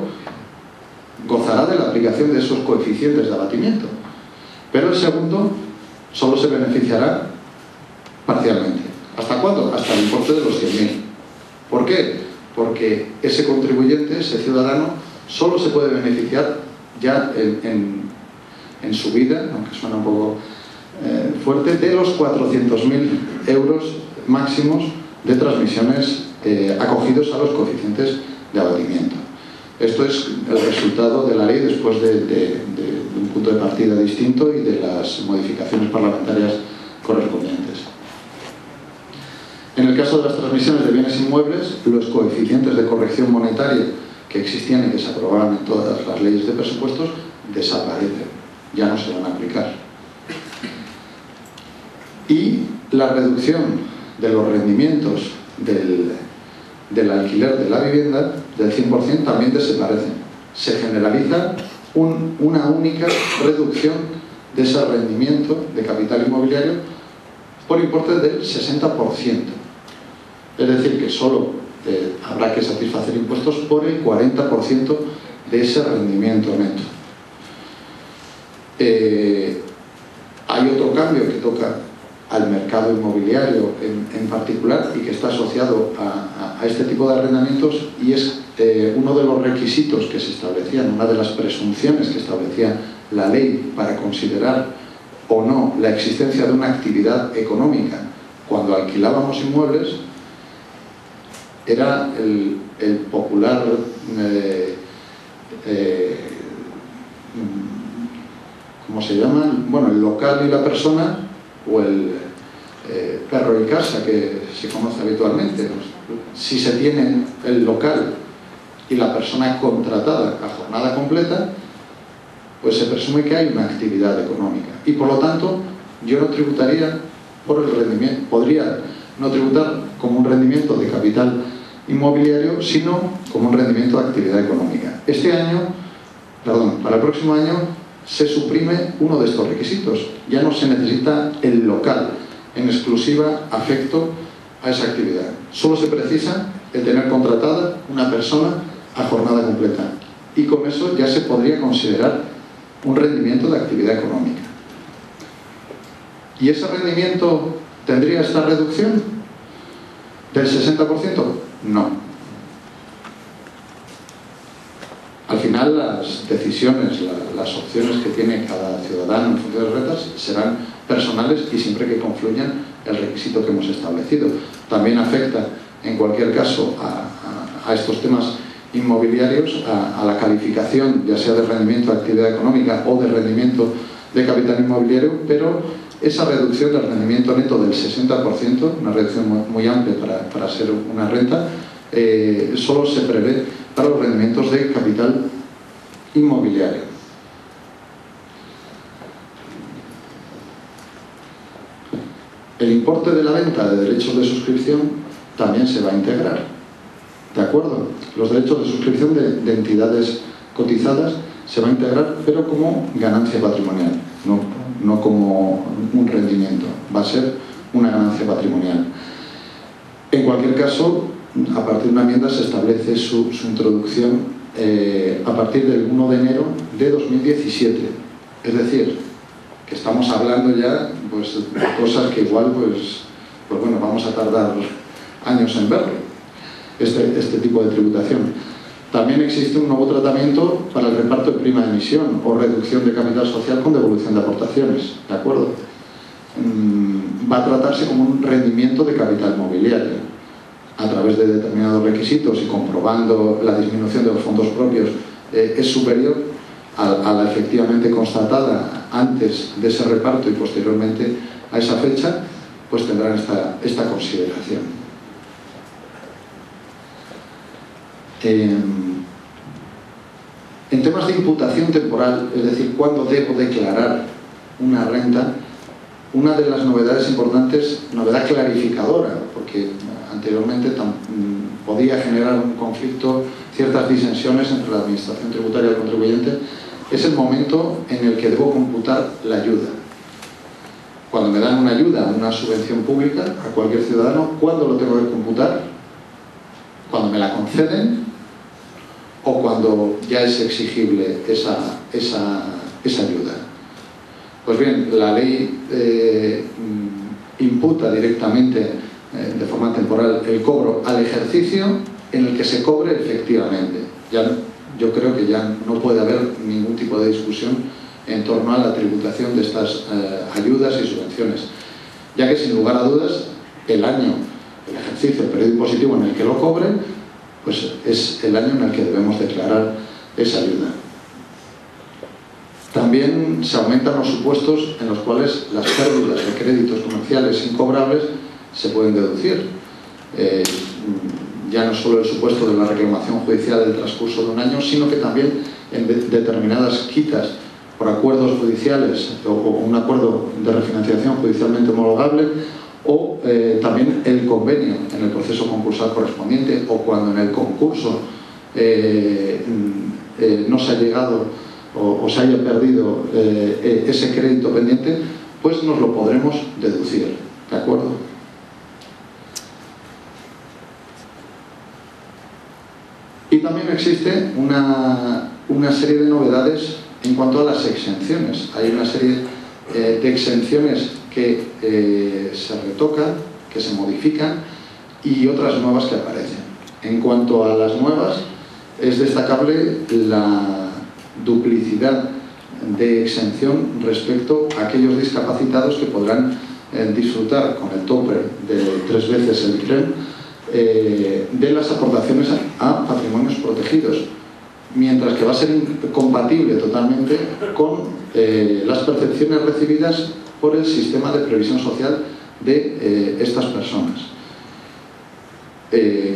gozará de la aplicación de esos coeficientes de abatimiento, pero el segundo solo se beneficiará parcialmente. ¿Hasta cuándo? Hasta el importe de los 100.000. ¿Por qué? Porque ese contribuyente, ese ciudadano, solo se puede beneficiar ya en su vida, aunque suena un poco fuerte, de los 400.000 euros máximos de transmisiones acogidos a los coeficientes de abatimiento. Esto es el resultado de la ley después de un punto de partida distinto y de las modificaciones parlamentarias correspondientes. En el caso de las transmisiones de bienes inmuebles, los coeficientes de corrección monetaria que existían y que se aprobaban en todas las leyes de presupuestos desaparecen, ya no se van a aplicar. Y la reducción de los rendimientos del alquiler de la vivienda del 100% también desaparecen. Se generaliza una única reducción de ese rendimiento de capital inmobiliario por importe del 60%. Es decir, que solo habrá que satisfacer impuestos por el 40% de ese rendimiento neto. Hay otro cambio que toca al mercado inmobiliario en particular y que está asociado a este tipo de arrendamientos, y es uno de los requisitos que se establecían, una de las presunciones que establecía la ley para considerar o no la existencia de una actividad económica cuando alquilábamos inmuebles, era el popular ¿cómo se llama? Bueno, el local y la persona, o el perro y casa, que se conoce habitualmente. Si se tiene el local y la persona contratada a jornada completa, pues se presume que hay una actividad económica y por lo tanto yo no tributaría por el rendimiento, podría no tributar como un rendimiento de capital inmobiliario, sino como un rendimiento de actividad económica. Para el próximo año se suprime uno de estos requisitos. Ya no se necesita el local en exclusiva afecto a esa actividad. Solo se precisa el tener contratada una persona a jornada completa, y con eso ya se podría considerar un rendimiento de actividad económica. ¿Y ese rendimiento tendría esta reducción del 60%? No. Al final las decisiones, las opciones que tiene cada ciudadano en función de las rentas serán personales y siempre que confluyan el requisito que hemos establecido. También afecta en cualquier caso a estos temas inmobiliarios, a la calificación ya sea de rendimiento de actividad económica o de rendimiento de capital inmobiliario, pero esa reducción del rendimiento neto del 60%, una reducción muy amplia para ser una renta, solo se prevé para los rendimientos de capital inmobiliario. el importe de la venta de derechos de suscripción también se va a integrar, ¿de acuerdo? Los derechos de suscripción de entidades cotizadas se va a integrar, pero como ganancia patrimonial, no como un rendimiento, va a ser una ganancia patrimonial. En cualquier caso, a partir de una enmienda se establece su introducción a partir del 1 de enero de 2017. Es decir, que estamos hablando ya pues, de cosas que igual pues bueno, vamos a tardar años en verlo, este tipo de tributación. También existe un nuevo tratamiento para el reparto de prima de emisión o reducción de capital social con devolución de aportaciones, ¿de acuerdo? Va a tratarse como un rendimiento de capital mobiliario. A través de determinados requisitos y comprobando la disminución de los fondos propios es superior a la efectivamente constatada antes de ese reparto y posteriormente a esa fecha, pues tendrán esta consideración. En temas de imputación temporal, es decir, cuándo debo declarar una renta, una de las novedades importantes, novedad clarificadora, porque anteriormente podía generar un conflicto, ciertas disensiones entre la administración tributaria y el contribuyente, es el momento en el que debo computar la ayuda. Cuando me dan una ayuda, una subvención pública a cualquier ciudadano, ¿cuándo lo tengo que computar? ¿Cuando me la conceden o cuando ya es exigible esa ayuda? Pues bien, la ley imputa directamente de forma temporal el cobro al ejercicio en el que se cobre efectivamente. Yo creo que ya no puede haber ningún tipo de discusión en torno a la tributación de estas ayudas y subvenciones, ya que sin lugar a dudas el año, el ejercicio, el periodo impositivo en el que lo cobre, pues es el año en el que debemos declarar esa ayuda. También se aumentan los supuestos en los cuales las pérdidas de créditos comerciales incobrables se pueden deducir. Ya no solo el supuesto de la reclamación judicial del transcurso de un año, sino que también en determinadas quitas por acuerdos judiciales o un acuerdo de refinanciación judicialmente homologable, o también el convenio en el proceso concursal correspondiente, o cuando en el concurso no se ha llegado o se haya perdido ese crédito pendiente, pues nos lo podremos deducir, ¿de acuerdo? Y también existe una serie de novedades en cuanto a las exenciones. Hay una serie de exenciones que se retocan, que se modifican, y otras nuevas que aparecen. En cuanto a las nuevas, es destacable la duplicidad de exención respecto a aquellos discapacitados que podrán disfrutar con el tope de 3 veces el IPREM de las aportaciones a patrimonios protegidos, mientras que va a ser incompatible totalmente con las percepciones recibidas por el sistema de previsión social de estas personas.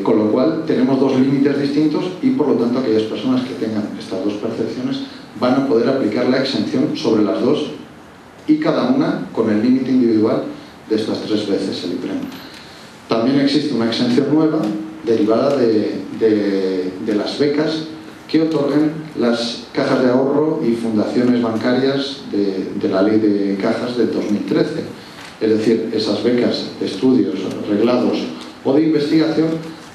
Con lo cual tenemos dos límites distintos y por lo tanto aquellas personas que tengan estas dos percepciones van a poder aplicar la exención sobre las dos y cada una con el límite individual de estas 3 veces el IPREM. También existe una exención nueva derivada de las becas que otorgan las cajas de ahorro y fundaciones bancarias de la ley de cajas del 2013. Es decir, esas becas de estudios, reglados o de investigación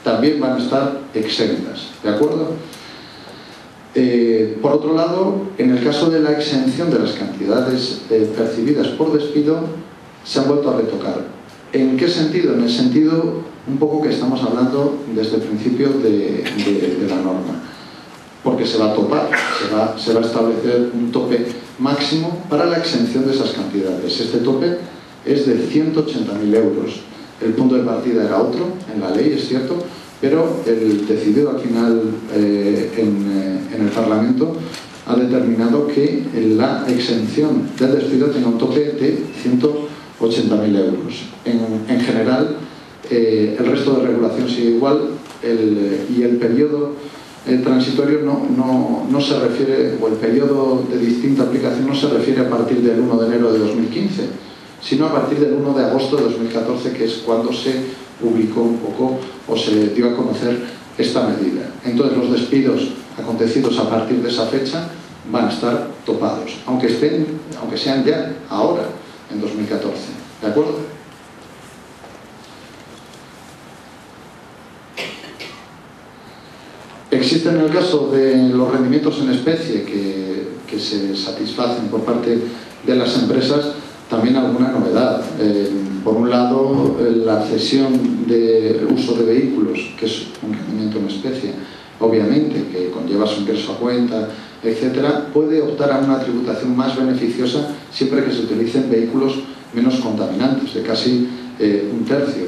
también van a estar exentas, ¿de acuerdo? Por otro lado, en el caso de la exención de las cantidades percibidas por despido, se han vuelto a retocar. ¿En qué sentido? En el sentido un poco que estamos hablando desde el principio de la norma. Porque se va a topar, se va a establecer un tope máximo para la exención de esas cantidades. Este tope es de 180.000 euros. El punto de partida era otro, en la ley, es cierto, pero el decidido al final en el Parlamento ha determinado que la exención del despido tenga un tope de 180.000 euros. En general, el resto de regulación sigue igual y el periodo transitorio no se refiere, o el periodo de distinta aplicación no se refiere a partir del 1 de enero de 2015, sino a partir del 1 de agosto de 2014, que es cuando se publicó un poco o se dio a conocer esta medida. Entonces los despidos acontecidos a partir de esa fecha van a estar topados, aunque sean ya ahora, en 2014. ¿De acuerdo? Existe en el caso de los rendimientos en especie que se satisfacen por parte de las empresas también alguna novedad. Por un lado, la cesión de uso de vehículos, que es un rendimiento en especie, obviamente, que conlleva su ingreso a cuenta, etcétera, puede optar a una tributación más beneficiosa siempre que se utilicen vehículos menos contaminantes, de casi un tercio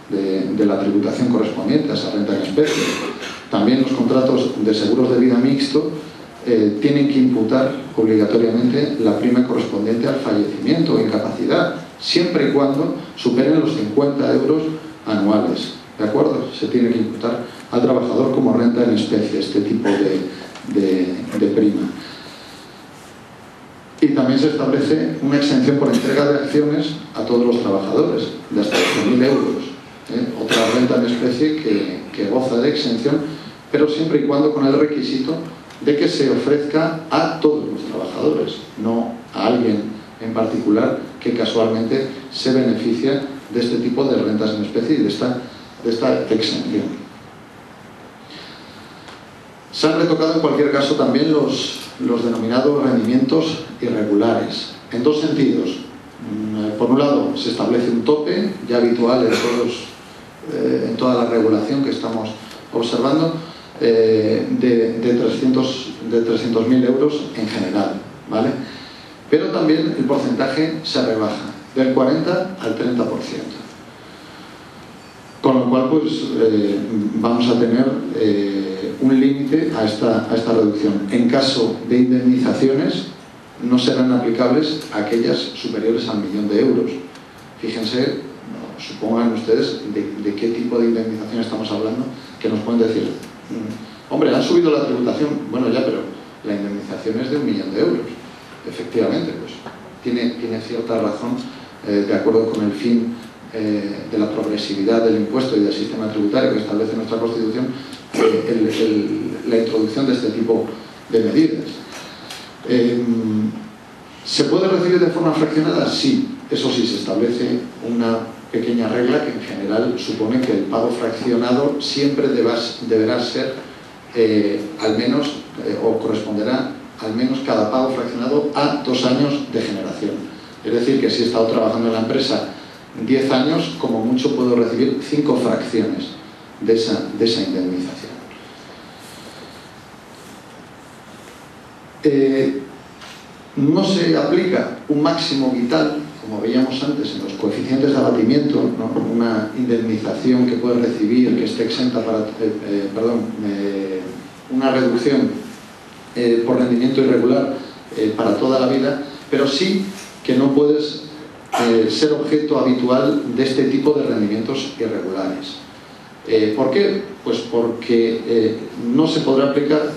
de la tributación correspondiente a esa renta en especie. También los contratos de seguros de vida mixto tienen que imputar obligatoriamente la prima correspondiente al fallecimiento o incapacidad, siempre y cuando superen los 50 euros anuales. ¿De acuerdo? Se tiene que imputar al trabajador como renta en especie este tipo de prima. Y también se establece una exención por entrega de acciones a todos los trabajadores, de hasta 8.000 euros. Otra renta en especie que goza de exención, pero siempre y cuando con el requisito de que se ofrezca a todos los trabajadores, no a alguien en particular que casualmente se beneficia de este tipo de rentas en especie y de esta exención. Se han retocado en cualquier caso también los denominados rendimientos irregulares, en dos sentidos. Por un lado, se establece un tope ya habitual en toda la regulación que estamos observando, de 300.000 euros en general, ¿vale? Pero también el porcentaje se rebaja del 40 al 30%. Con lo cual, pues, vamos a tener un límite a esta reducción. En caso de indemnizaciones, no serán aplicables aquellas superiores al 1.000.000 de euros. Fíjense, supongan ustedes de qué tipo de indemnización estamos hablando, que nos pueden decir, hombre, han subido la tributación. Bueno, ya, pero la indemnización es de 1.000.000 de euros. Efectivamente, pues tiene cierta razón, de acuerdo con el fin de la progresividad del impuesto y del sistema tributario que establece nuestra Constitución, la introducción de este tipo de medidas. ¿Se puede recibir de forma fraccionada? Sí, eso sí, se establece una pequeña regla que en general supone que el pago fraccionado siempre deberá ser al menos, o corresponderá al menos cada pago fraccionado a 2 años de generación. Es decir, que si he estado trabajando en la empresa 10 años, como mucho puedo recibir 5 fracciones de esa indemnización. No se aplica un máximo vital, como veíamos antes en los coeficientes de abatimiento, ¿no? Una indemnización que puede recibir, que esté exenta para, una reducción por rendimiento irregular para toda la vida, pero sí que no puedes ser objeto habitual de este tipo de rendimientos irregulares. ¿Por qué? Pues porque no se podrá aplicar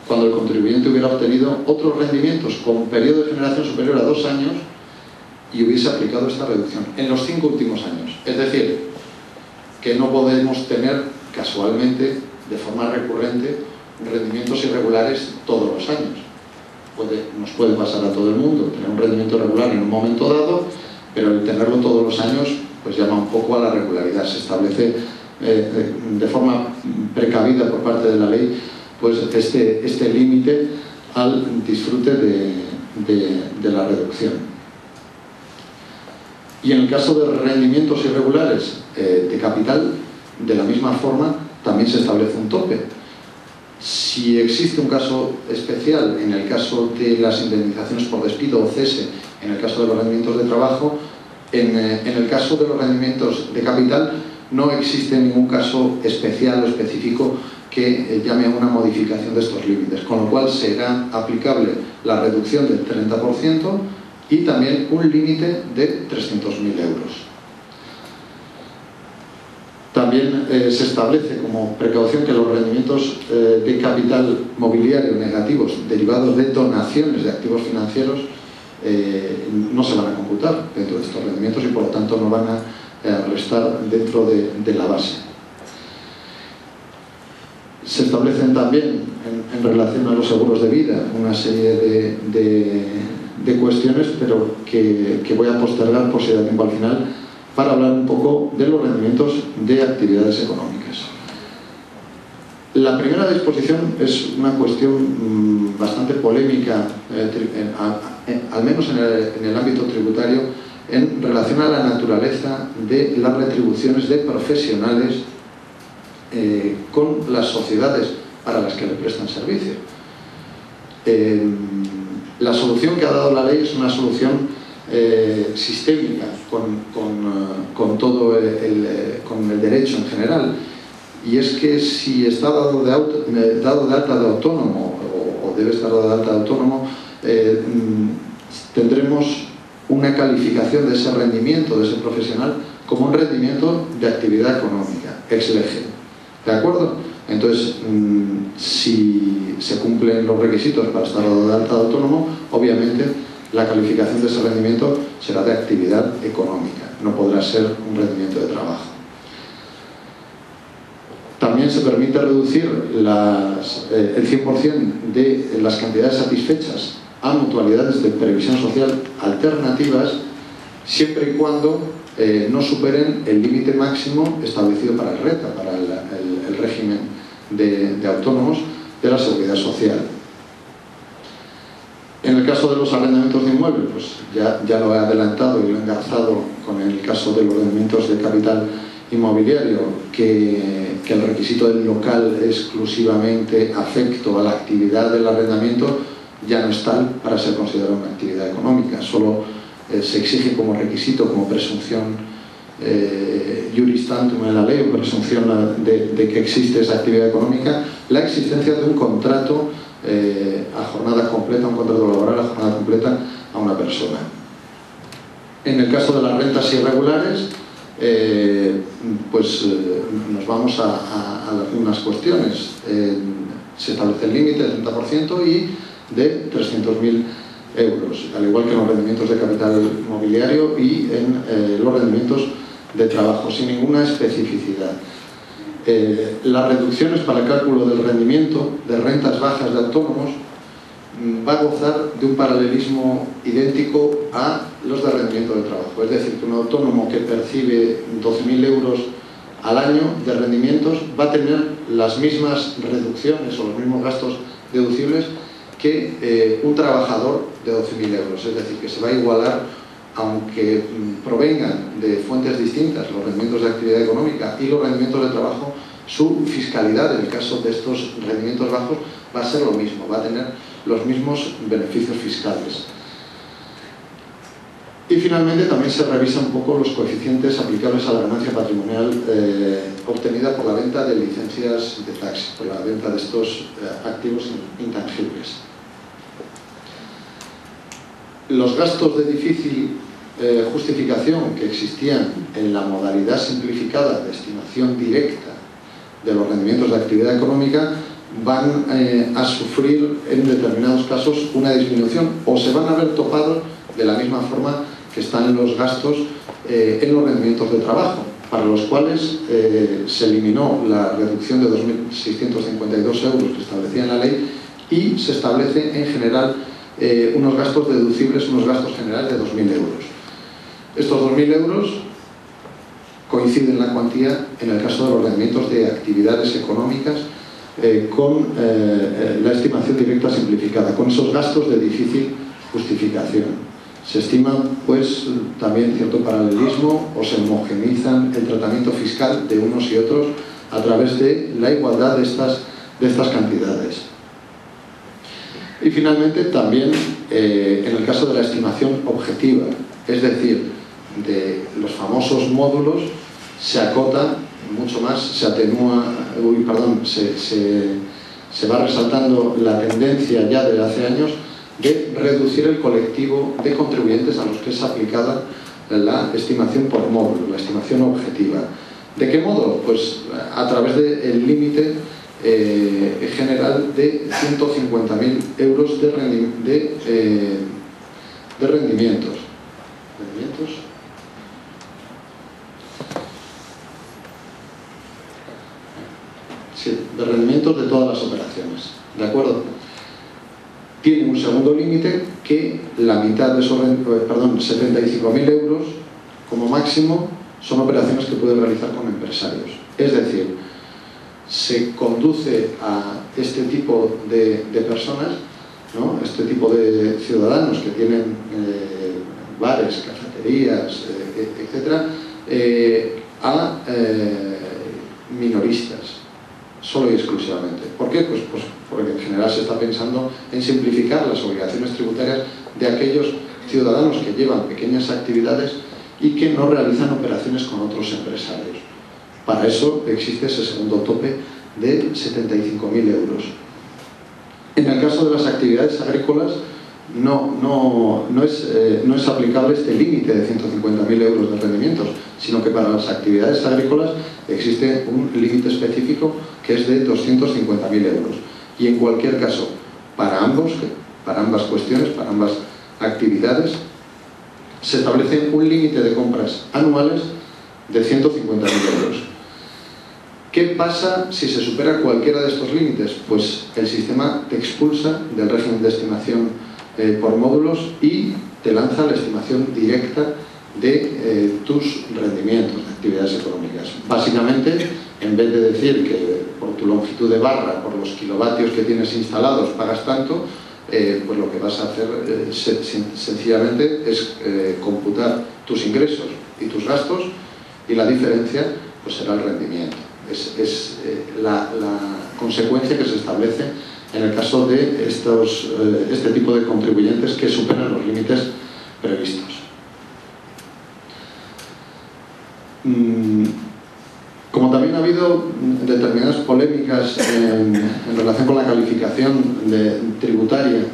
cuando el contribuyente hubiera obtenido otros rendimientos con periodo de generación superior a 2 años y hubiese aplicado esta reducción en los 5 últimos años. Es decir, que no podemos tener casualmente, de forma recurrente, rendimientos irregulares todos los años. Nos puede pasar a todo el mundo tener un rendimiento irregular en un momento dado, pero el tenerlo todos los años pues llama un poco a la regularidad. Se establece de forma precavida por parte de la ley pues este límite al disfrute de la reducción. Y en el caso de rendimientos irregulares de capital, de la misma forma también se establece un tope. Si existe un caso especial, en el caso de las indemnizaciones por despido o cese, en el caso de los rendimientos de trabajo, en el caso de los rendimientos de capital no existe ningún caso especial o específico que llame a una modificación de estos límites, con lo cual será aplicable la reducción del 30% y también un límite de 300.000 euros. También se establece como precaución que los rendimientos de capital mobiliario negativos derivados de donaciones de activos financieros no se van a computar dentro de estos rendimientos y por lo tanto no van a restar dentro de la base. Se establecen también en relación a los seguros de vida una serie de cuestiones, pero que voy a postergar por si da tiempo al final, para hablar un poco de los rendimientos de actividades económicas. La primera disposición es una cuestión bastante polémica, al menos en el ámbito tributario, en relación a la naturaleza de las retribuciones de profesionales con las sociedades para las que le prestan servicio. La solución que ha dado la ley es una solución sistémica con todo con el derecho en general, y es que si está dado de alta de autónomo o debe estar dado de alta de autónomo, tendremos una calificación de ese rendimiento de ese profesional como un rendimiento de actividad económica, ex lege. ¿De acuerdo? Entonces, si se cumplen los requisitos para estar dado de alta de autónomo, obviamente la calificación de ese rendimiento será de actividad económica, no podrá ser un rendimiento de trabajo. También se permite reducir el 100% de las cantidades satisfechas a mutualidades de previsión social alternativas, siempre y cuando no superen el límite máximo establecido para el RETA, para el régimen de autónomos de la Seguridad Social. En el caso de los arrendamientos de inmuebles, pues ya lo he adelantado y lo he engarzado con el caso de los rendimientos de capital inmobiliario, que el requisito del local exclusivamente afecto a la actividad del arrendamiento ya no es tal para ser considerado una actividad económica. Solo se exige como requisito, como presunción juris tantum en la ley, o presunción de que existe esa actividad económica, la existencia de un contrato a jornada completa, un contrato laboral a jornada completa a una persona. En el caso de las rentas irregulares, nos vamos a algunas cuestiones. Se establece el límite del 30% y de 300.000 euros, al igual que en los rendimientos de capital mobiliario y en los rendimientos de trabajo, sin ninguna especificidad. Las reducciones para el cálculo del rendimiento de rentas bajas de autónomos va a gozar de un paralelismo idéntico a los de rendimiento del trabajo. Es decir, que un autónomo que percibe 12.000 euros al año de rendimientos va a tener las mismas reducciones o los mismos gastos deducibles que un trabajador de 12.000 euros. Es decir, que se va a igualar, aunque provengan de fuentes distintas, los rendimientos de actividad económica y los rendimientos de trabajo, su fiscalidad, en el caso de estos rendimientos bajos, va a ser lo mismo, va a tener los mismos beneficios fiscales. Y finalmente también se revisan un poco los coeficientes aplicables a la ganancia patrimonial obtenida por la venta de licencias de taxi, por la venta de estos activos intangibles. Los gastos de difícil justificación que existían en la modalidad simplificada de estimación directa de los rendimientos de actividad económica van a sufrir en determinados casos una disminución, o se van a ver topados de la misma forma que están los gastos en los rendimientos de trabajo, para los cuales se eliminó la reducción de 2.652 euros que establecía en la ley y se establece en general unos gastos deducibles, unos gastos generales de 2.000 euros. Estos 2.000 euros coinciden la cuantía en el caso de los rendimientos de actividades económicas con la estimación directa simplificada, con esos gastos de difícil justificación. Se estima, pues, también cierto paralelismo, o se homogeneizan el tratamiento fiscal de unos y otros a través de la igualdad de estas cantidades. Y finalmente también en el caso de la estimación objetiva, es decir, de los famosos módulos, se acota mucho más, se atenúa, se va resaltando la tendencia ya desde hace años de reducir el colectivo de contribuyentes a los que es aplicada la estimación por módulo, la estimación objetiva. ¿De qué modo? Pues a través del límite general de 150.000 euros de rendimientos. Sí, de rendimientos de todas las operaciones, ¿de acuerdo? Tiene un segundo límite que la mitad de esos, 75.000 euros como máximo son operaciones que pueden realizar con empresarios. Es decir, se conduce a este tipo de personas, ¿no? Este tipo de ciudadanos que tienen bares, cafeterías, etcétera, a minoristas, solo y exclusivamente. ¿Por qué? Pues porque en general se está pensando en simplificar las obligaciones tributarias de aquellos ciudadanos que llevan pequeñas actividades y que no realizan operaciones con otros empresarios. Para eso existe ese segundo tope de 75.000 euros. En el caso de las actividades agrícolas no es aplicable este límite de 150.000 euros de rendimientos, sino que para las actividades agrícolas existe un límite específico que es de 250.000 euros. Y en cualquier caso, para ambas cuestiones, para ambas actividades, se establece un límite de compras anuales de 150.000 euros. ¿Qué pasa si se supera cualquiera de estos límites? Pues el sistema te expulsa del régimen de estimación por módulos y te lanza la estimación directa de tus rendimientos de actividades económicas. Básicamente, en vez de decir que por tu longitud de barra, por los kilovatios que tienes instalados, pagas tanto, pues lo que vas a hacer sencillamente es computar tus ingresos y tus gastos, y la diferencia pues será el rendimiento. Es la consecuencia que se establece en el caso de este tipo de contribuyentes que superan los límites previstos. Como también ha habido determinadas polémicas en relación con la calificación tributaria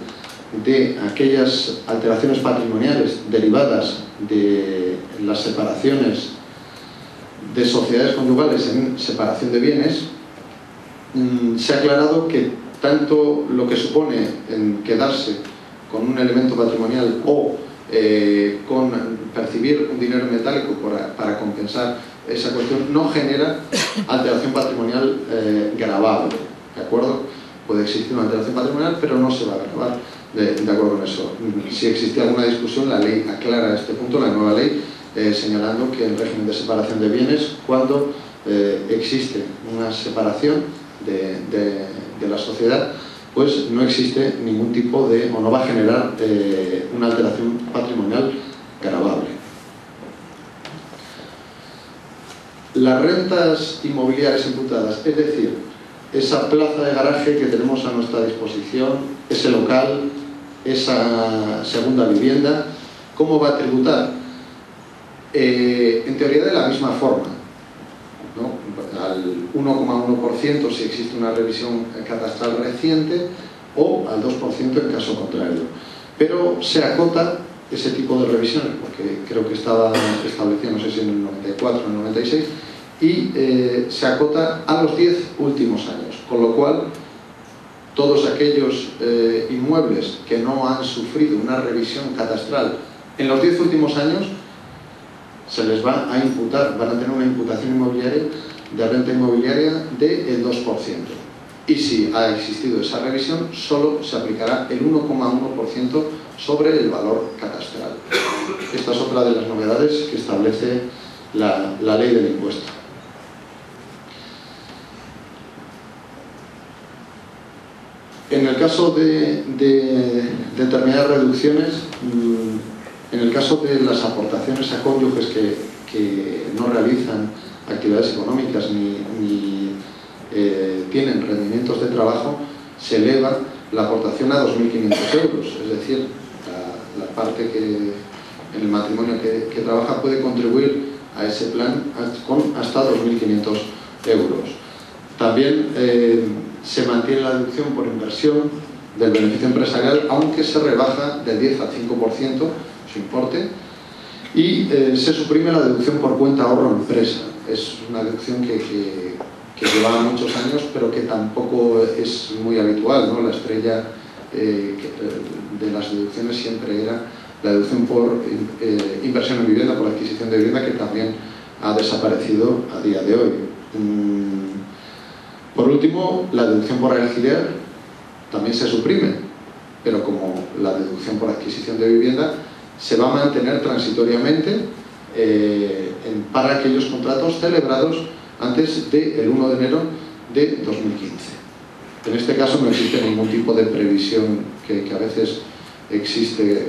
de aquellas alteraciones patrimoniales derivadas de las separaciones de sociedades conyugales en separación de bienes, se ha aclarado que tanto lo que supone en quedarse con un elemento patrimonial o con percibir un dinero metálico para compensar esa cuestión no genera alteración patrimonial gravable, ¿de acuerdo? Puede existir una alteración patrimonial, pero no se va a gravar de acuerdo con eso. Si existe alguna discusión, la ley aclara este punto, la nueva ley, señalando que el régimen de separación de bienes, cuando existe una separación de la sociedad, pues no existe ningún tipo de, o no va a generar una alteración patrimonial gravable. Las rentas inmobiliarias imputadas, es decir, esa plaza de garaje que tenemos a nuestra disposición, ese local, esa segunda vivienda, ¿cómo va a tributar? En teoría de la misma forma, ¿no? Al 1,1% si existe una revisión catastral reciente, o al 2% en caso contrario. Pero se acota ese tipo de revisiones, porque creo que estaba establecido, no sé si en el 94 o en el 96, y se acota a los 10 últimos años, con lo cual todos aquellos inmuebles que no han sufrido una revisión catastral en los 10 últimos años se les va a imputar, van a tener una imputación inmobiliaria de renta inmobiliaria del 2%. Y si ha existido esa revisión, solo se aplicará el 1,1% sobre el valor catastral. Esta es otra de las novedades que establece la ley del impuesto. En el caso de determinadas reducciones, en el caso de las aportaciones a cónyuges que no realizan actividades económicas ni tienen rendimientos de trabajo, se eleva la aportación a 2.500 euros, es decir, la parte que en el matrimonio que trabaja puede contribuir a ese plan con hasta 2.500 euros. También se mantiene la deducción por inversión del beneficio empresarial, aunque se rebaja del 10 al 5% su importe, y se suprime la deducción por cuenta ahorro empresa. Es una deducción que lleva muchos años, pero que tampoco es muy habitual, ¿no? La estrella de las deducciones siempre era la deducción por inversión en vivienda, por adquisición de vivienda, que también ha desaparecido a día de hoy. Por último, la deducción por alquiler también se suprime, pero como la deducción por adquisición de vivienda se va a mantener transitoriamente para aquellos contratos celebrados antes del 1 de enero de 2015. En este caso no existe ningún tipo de previsión que a veces existe,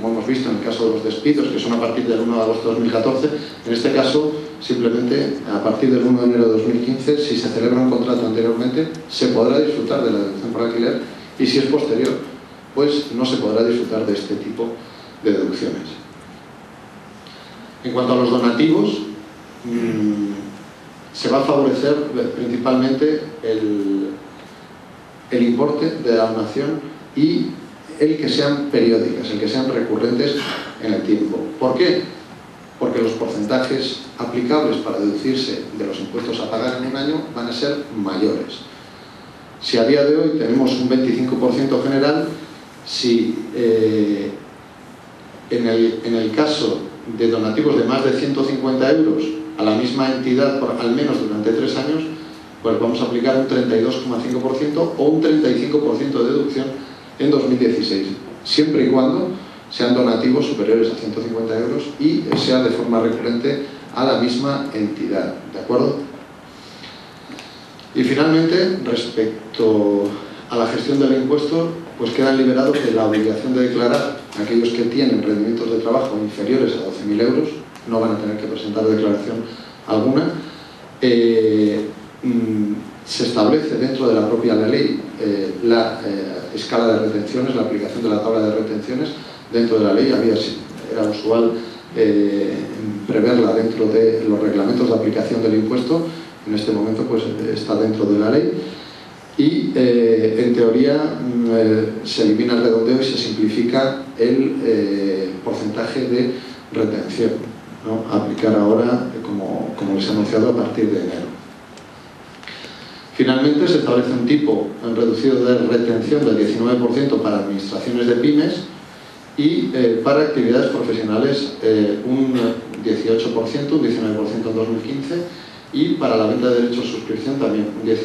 como hemos visto en el caso de los despidos, que son a partir del 1 de agosto de 2014. En este caso, simplemente a partir del 1 de enero de 2015, si se celebra un contrato anteriormente, se podrá disfrutar de la deducción por alquiler, y si es posterior, pues no se podrá disfrutar de este tipo de deducciones. En cuanto a los donativos, se va a favorecer principalmente el importe de la donación y el que sean periódicas, el que sean recurrentes en el tiempo. ¿Por qué? Porque los porcentajes aplicables para deducirse de los impuestos a pagar en un año van a ser mayores. Si a día de hoy tenemos un 25% general, si en el caso de donativos de más de 150 euros a la misma entidad por al menos durante 3 años, pues vamos a aplicar un 32,5% o un 35% de deducción en 2016, siempre y cuando sean donativos superiores a 150 euros y sea de forma recurrente a la misma entidad, ¿de acuerdo? Y finalmente, respecto a la gestión del impuesto, pues quedan liberados de la obligación de declarar aquellos que tienen rendimientos de trabajo inferiores a 12.000 euros, no van a tener que presentar declaración alguna. Se establece dentro de la propia ley la escala de retenciones, la aplicación de la tabla de retenciones dentro de la ley. Era usual preverla dentro de los reglamentos de aplicación del impuesto. En este momento pues está dentro de la ley y en teoría se elimina el redondeo y se simplifica el porcentaje de retención, ¿no? A aplicar ahora, como les he anunciado, a partir de enero. Finalmente se establece un tipo reducido de retención del 19% para administraciones de pymes y para actividades profesionales un 18%, un 19% en 2015, y para la venta de derechos de suscripción también un 19%.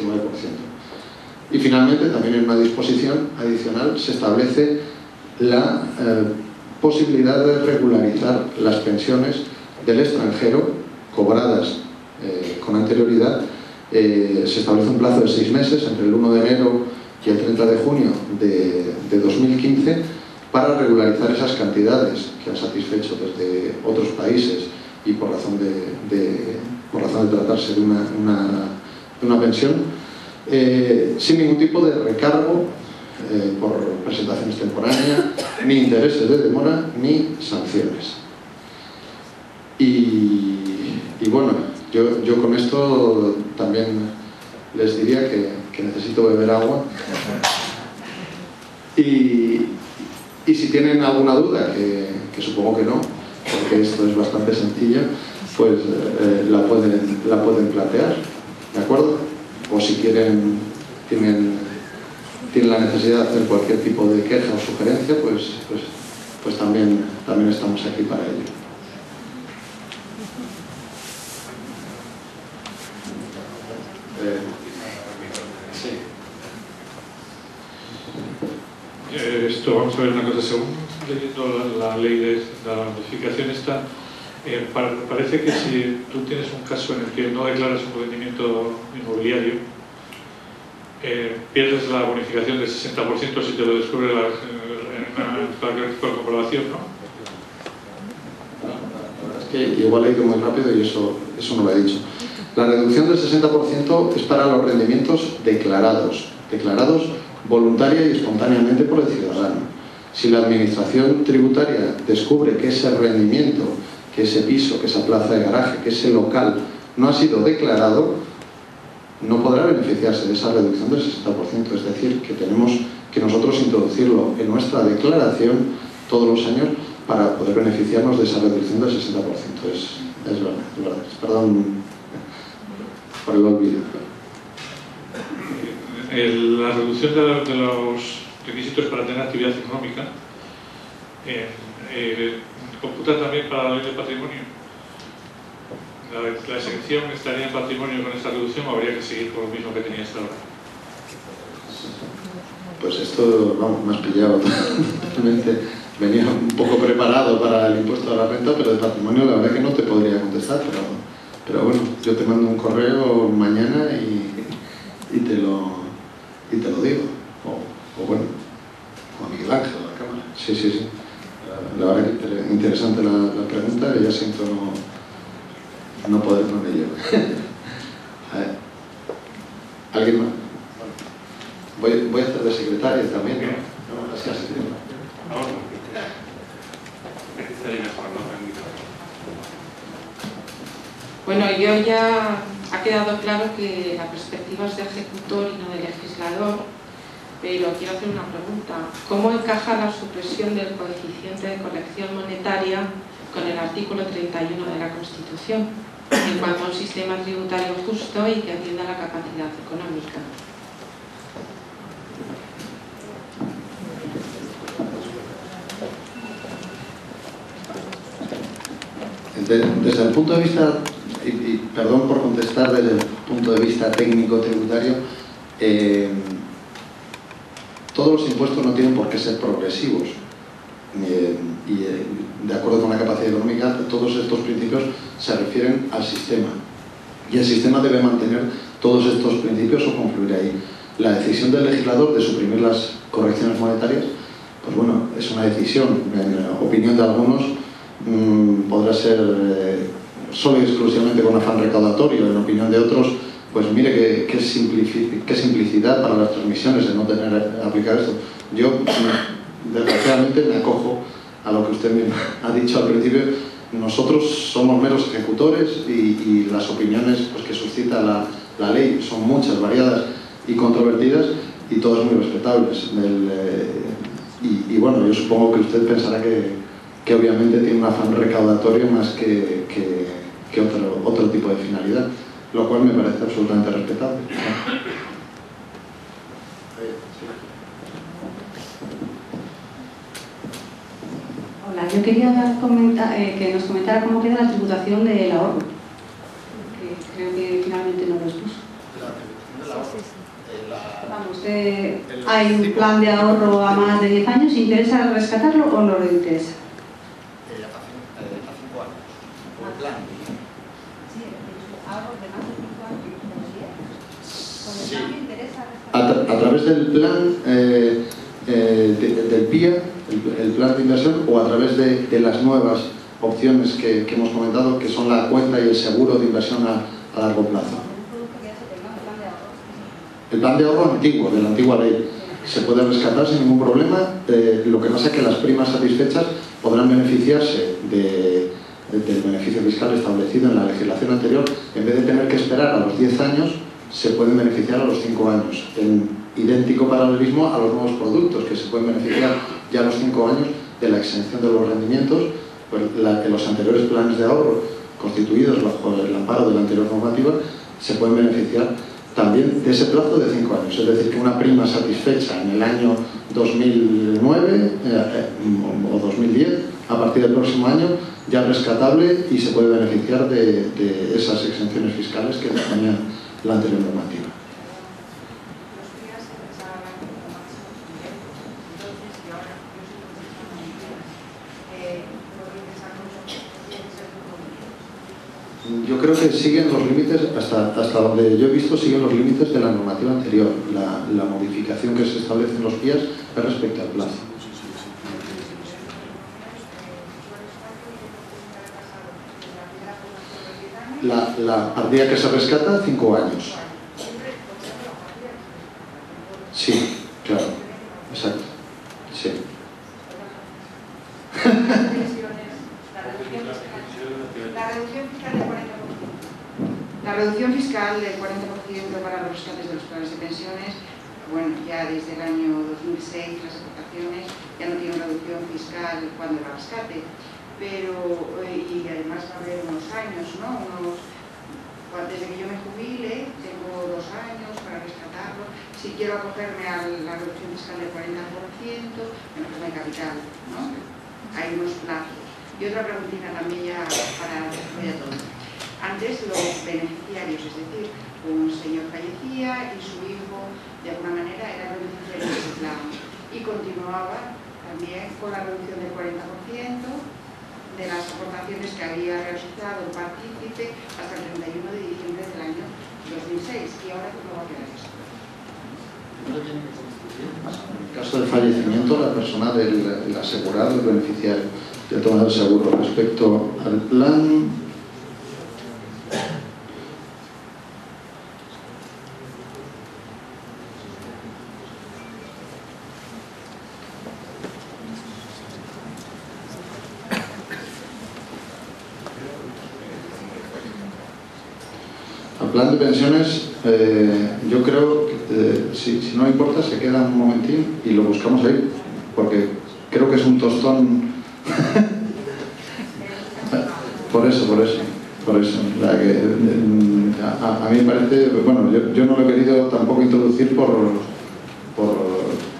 Y finalmente, también en una disposición adicional, se establece la posibilidad de regularizar las pensiones del extranjero cobradas con anterioridad. Se establece un plazo de 6 meses, entre el 1 de enero y el 30 de junio de 2015, para regularizar esas cantidades que han satisfecho desde otros países y por razón de tratarse de una pensión, sin ningún tipo de recargo por presentación extemporánea, ni intereses de demora, ni sanciones. Y bueno, yo con esto también les diría que necesito beber agua. Y si tienen alguna duda, que supongo que no, porque esto es bastante sencillo, pues la pueden plantear, ¿de acuerdo? O si quieren, tienen la necesidad de hacer cualquier tipo de queja o sugerencia, pues también estamos aquí para ello. Esto, vamos a ver una cosa, según leyendo la ley de la notificación esta, parece que si tú tienes un caso en el que no declaras un rendimiento inmobiliario, pierdes la bonificación del 60% si te lo descubre en la comprobación, ¿no? Es que igual he ido muy rápido y eso no lo he dicho. La reducción del 60% es para los rendimientos declarados voluntaria y espontáneamente por el ciudadano. Si la administración tributaria descubre que ese rendimiento, que ese piso, que esa plaza de garaje, que ese local no ha sido declarado, no podrá beneficiarse de esa reducción del 60%. Es decir, que tenemos que nosotros introducirlo en nuestra declaración todos los años para poder beneficiarnos de esa reducción del 60%. Es verdad. Perdón por el olvido. La reducción de los requisitos para tener actividad económica ¿computa también para la ley de patrimonio? ¿La exención estaría en patrimonio con esta reducción o habría que seguir con lo mismo que tenía hasta ahora? Pues esto, vamos, me has pillado totalmente. Venía un poco preparado para el impuesto a la renta, pero de patrimonio la verdad que no te podría contestar, pero bueno, yo te mando un correo mañana y te lo digo. O bueno, o a Miguel Ángel, a la cámara. Sí, sí, sí. La verdad que interesante la pregunta, y ya siento no poder con ello. A ver. ¿Alguien más? Voy a hacer de secretaria también, ¿no? No, es casi tiempo. Bueno, yo ya ha quedado claro que la perspectiva es de ejecutor y no de legislador, pero quiero hacer una pregunta. ¿Cómo encaja la supresión del coeficiente de corrección monetaria con el artículo 31 de la Constitución, en cuanto a un sistema tributario justo y que atienda a la capacidad económica? Desde el punto de vista, y perdón por contestar desde el punto de vista técnico-tributario, todos los impuestos no tienen por qué ser progresivos. Y de acuerdo con la capacidad económica, todos estos principios se refieren al sistema. Y el sistema debe mantener todos estos principios o confluir ahí. La decisión del legislador de suprimir las correcciones monetarias, pues bueno, es una decisión. En opinión de algunos, podrá ser solo y exclusivamente con afán recaudatorio. En opinión de otros, pues mire qué simplicidad para las transmisiones de no tener aplicado esto. Yo, desgraciadamente, me acojo a lo que usted mismo ha dicho al principio. Nosotros somos meros ejecutores y las opiniones pues, que suscita la ley son muchas, variadas y controvertidas, y todas muy respetables. Y bueno, yo supongo que usted pensará que obviamente tiene un afán recaudatorio más que otro tipo de finalidad, lo cual me parece absolutamente respetable. Hola, yo quería que nos comentara cómo queda la tributación del ahorro, que creo que finalmente no lo expuso. Vamos, ¿hay un plan de ahorro a más de 10 años? ¿Interesa rescatarlo o no le interesa? A 5 años. ¿O el plan? Sí, ahorros de más de 5 años. ¿Con el plan me interesa A rescatarlo? través del plan del PIA, el plan de inversión, o a través de las nuevas opciones que hemos comentado, que son la cuenta y el seguro de inversión a largo plazo. El plan de ahorro antiguo, de la antigua ley, se puede rescatar sin ningún problema. Lo que pasa es que las primas satisfechas podrán beneficiarse del beneficio fiscal establecido en la legislación anterior. En vez de tener que esperar a los 10 años, se pueden beneficiar a los 5 años. En idéntico paralelismo a los nuevos productos, que se pueden beneficiar ya a los 5 años de la exención de los rendimientos, pues en los anteriores planes de ahorro constituidos bajo el amparo de la anterior normativa, se pueden beneficiar también de ese plazo de 5 años. Es decir, que una prima satisfecha en el año 2009 o 2010, a partir del próximo año, ya es rescatable y se puede beneficiar de esas exenciones fiscales que tenía la anterior normativa. Yo creo que siguen los límites, hasta donde yo he visto, siguen los límites de la normativa anterior. La modificación que se establece en los PIAs es respecto al plazo. La partida que se rescata, 5 años. Sí, claro, exacto. Sí. La reducción fiscal del 40% para los rescates de los planes de pensiones, bueno, ya desde el año 2006 las aportaciones ya no tienen reducción fiscal cuando la rescate, pero, y además va a haber unos años, ¿no? Desde que yo me jubile, tengo 2 años para rescatarlo. Si quiero acogerme a la reducción fiscal del 40%, bueno, pues no hay capital, ¿no? hay unos plazos. Y otra preguntita también ya para desarrollar todo. Antes los beneficiarios, es decir, un señor fallecía y su hijo de alguna manera era el beneficiario de ese plan y continuaba también con la reducción del 40% de las aportaciones que había realizado el partícipe hasta el 31 de diciembre del año 2006. ¿Y ahora cómo va a quedar esto? En el caso del fallecimiento, la persona del asegurado, el beneficiario del tomador de seguro. Respecto al plan, plan de pensiones, yo creo que si no importa se queda un momentín y lo buscamos ahí, porque creo que es un tostón. por eso. A mí me parece, bueno, yo no lo he querido tampoco introducir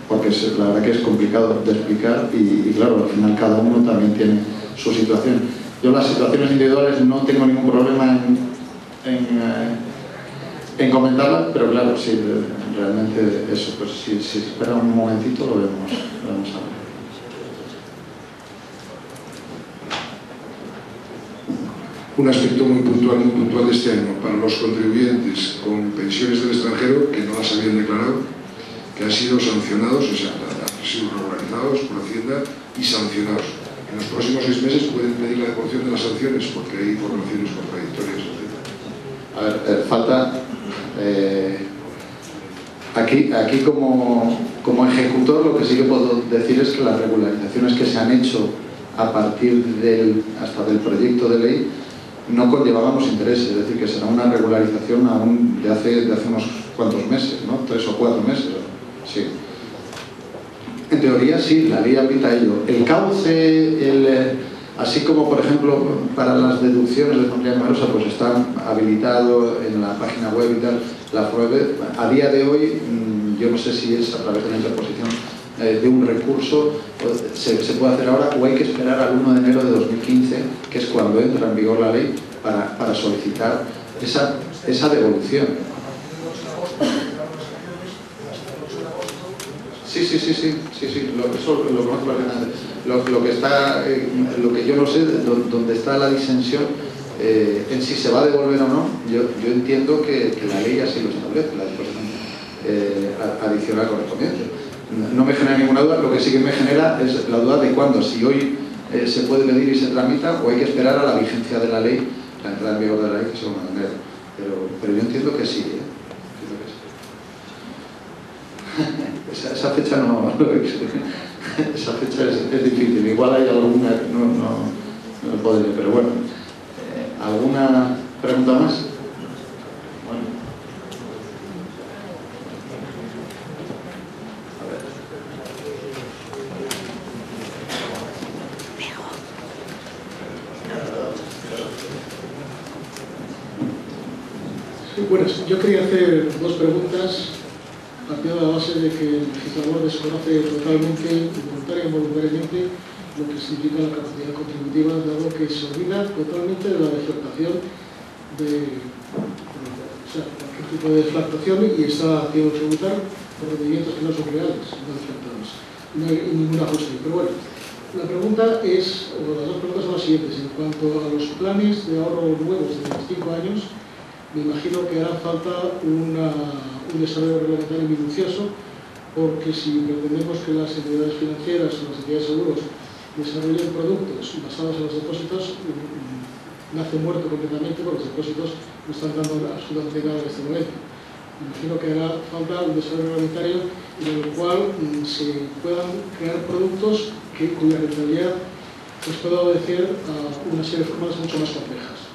porque la verdad que es complicado de explicar y claro, al final cada uno también tiene su situación. Yo las situaciones individuales no tengo ningún problema en comentarlas, pero claro, sí, realmente eso, pues si espera un momentito lo vemos ahora. Un aspecto muy puntual de este año para los contribuyentes con pensiones del extranjero que no las habían declarado, que han sido sancionados, o sea, han sido regularizados por Hacienda y sancionados. En los próximos 6 meses pueden pedir la devolución de las sanciones porque hay informaciones contradictorias, etc. A ver, falta aquí como ejecutor lo que sí que puedo decir es que las regularizaciones que se han hecho a partir hasta del proyecto de ley no conllevaban los intereses, es decir, que será una regularización aún de hace unos cuantos meses, ¿no? 3 o 4 meses, sí. En teoría sí, la ley habilita ello. El cauce, así como por ejemplo para las deducciones de familia numerosa, pues está habilitado en la página web y tal, la FROEB, a día de hoy, yo no sé si es a través de la interposición de un recurso, se puede hacer ahora o hay que esperar al 1 de enero de 2015, que es cuando entra en vigor la ley, para solicitar esa devolución. Sí, eso lo conozco perfectamente. Lo que yo no sé, donde está la disensión en si se va a devolver o no, yo entiendo que la ley así lo establece, la disposición adicional correspondiente. No me genera ninguna duda, lo que sí que me genera es la duda de cuándo, si hoy se puede pedir y se tramita o hay que esperar a la vigencia de la ley, la entrada en vigor de la ley, que es el 1 de enero. Pero yo entiendo que sí, Esa fecha no esa fecha es difícil, igual hay alguna, no podría, pero bueno. ¿Alguna pregunta más? Bueno. A ver. Sí, bueno, yo quería hacer 2 preguntas. Partiendo de la base de que el legislador desconoce totalmente, voluntaria y involuntariamente, lo que significa la capacidad contributiva, dado que se olvida totalmente de la deflactación cualquier tipo de deflactación y está haciendo tributar por rendimientos que no son reales, no deflactados. No hay ningún ajuste. Pero bueno, la pregunta es, o las 2 preguntas son las siguientes. En cuanto a los planes de ahorro nuevos de 5 años, me imagino que hará falta un desarrollo reglamentario minucioso, porque si pretendemos que las entidades financieras o las entidades de seguros desarrollen productos basados en los depósitos, nace muerto completamente porque los depósitos no están dando absolutamente nada en este momento. Me imagino que hará falta un desarrollo reglamentario en el cual se puedan crear productos cuya rentabilidad pues pueda obedecer a una serie de fórmulas mucho más complejas,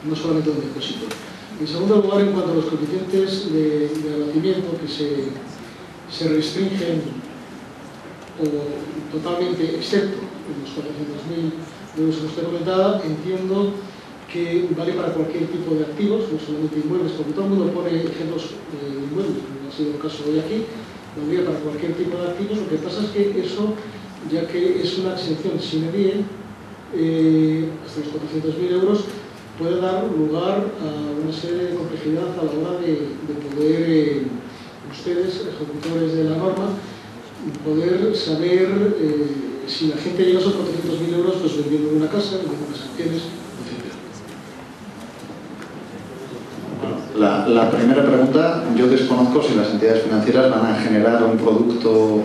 no solamente un depósito. En segundo lugar, en cuanto a los coeficientes de abatimiento que se restringen totalmente, excepto en los 400.000 euros que usted comentaba, entiendo que vale para cualquier tipo de activos, no solamente inmuebles, porque todo el mundo pone ejemplos de inmuebles, como ha sido el caso hoy aquí, valdría para cualquier tipo de activos. Lo que pasa es que eso ya que es una exención sine die, hasta los 400.000 euros, puede dar lugar a una serie de complejidad a la hora de poder, ustedes, ejecutores de la norma, poder saber si la gente llega a esos 400.000 euros pues vendiendo una casa, vendiendo unas acciones, etc. La primera pregunta, yo desconozco si las entidades financieras van a generar un producto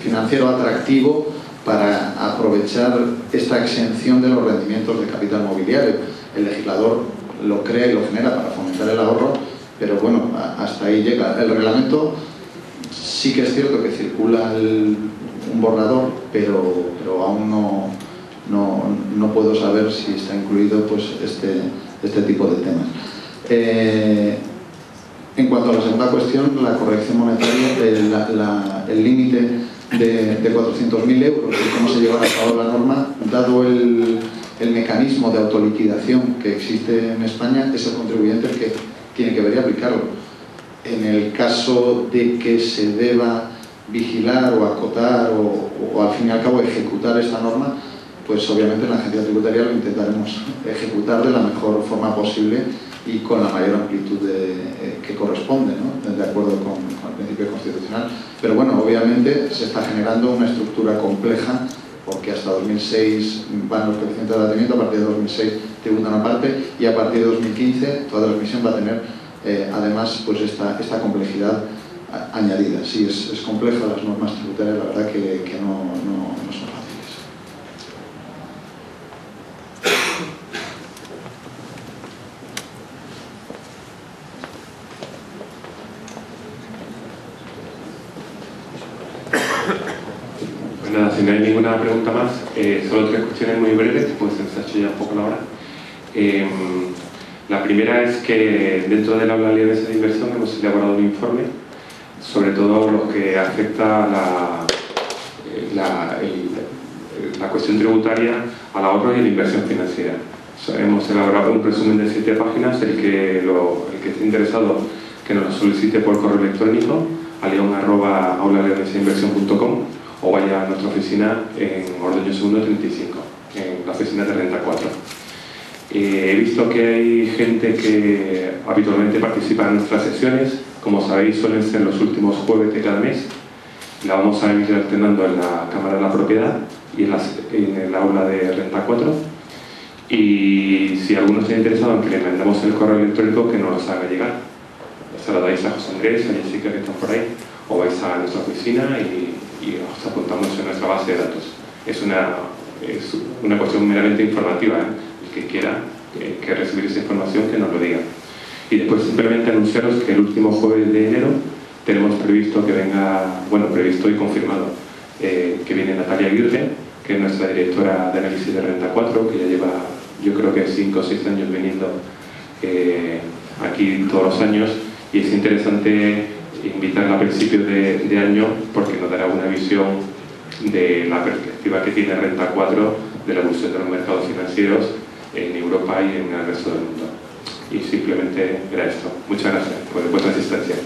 financiero atractivo para aprovechar esta exención de los rendimientos de capital mobiliario. El legislador lo crea y lo genera para fomentar el ahorro, pero bueno, hasta ahí llega. El reglamento sí que es cierto que circula un borrador, pero aún no puedo saber si está incluido pues este tipo de temas. En cuanto a la segunda cuestión, la corrección monetaria, el límite de 400.000 euros y cómo se llevará a cabo la norma, dado el mecanismo de autoliquidación que existe en España, es el contribuyente el que tiene que ver y aplicarlo. En el caso de que se deba vigilar o acotar o al fin y al cabo ejecutar esta norma, pues obviamente en la agencia tributaria lo intentaremos ejecutar de la mejor forma posible y con la mayor amplitud que corresponde, ¿no? De acuerdo con el principio constitucional. Pero bueno, obviamente se está generando una estructura compleja, porque hasta 2006 van los coeficientes de abatimiento, a partir de 2006 tributan aparte y a partir de 2015 toda transmisión va a tener además pues esta complejidad añadida. Sí, es compleja las normas tributarias, la verdad que no son fáciles. Pues nada, si no hay ninguna pregunta más, solo 3 cuestiones muy breves, pues se nos ha hecho ya un poco la hora. La primera es que dentro de la aula leonesa de inversión hemos elaborado un informe sobre todo lo que afecta la cuestión tributaria al ahorro y a la inversión financiera. Hemos elaborado un resumen de 7 páginas, el que esté interesado que nos lo solicite por correo electrónico a leon@aulaleonesainversión.com o vaya a nuestra oficina en Ordoño Segundo 35, en la oficina de Renta 4. He visto que hay gente que habitualmente participa en nuestras sesiones. Como sabéis, suelen ser los últimos jueves de cada mes. La vamos a ir alternando en la Cámara de la Propiedad y en el aula de Renta 4. Y si alguno está interesado en que le mandemos el correo electrónico, que nos los haga llegar. Se lo dais a José Andrés, a Jessica, que están por ahí, o vais a nuestra oficina y os apuntamos en nuestra base de datos. Es una cuestión meramente informativa, ¿eh? El que quiera que recibir esa información, que nos lo diga. Y después simplemente anunciaros que el último jueves de enero tenemos previsto que venga, bueno, previsto y confirmado, que viene Natalia Aguirre, que es nuestra directora de análisis de Renta 4, que ya lleva, yo creo que 5 o 6 años viniendo aquí todos los años, y es interesante invitarla a principios de año porque nos dará una visión de la perspectiva que tiene Renta 4 de la evolución de los mercados financieros en Europa y en el resto del mundo. Y simplemente era esto. Muchas gracias por vuestra asistencia.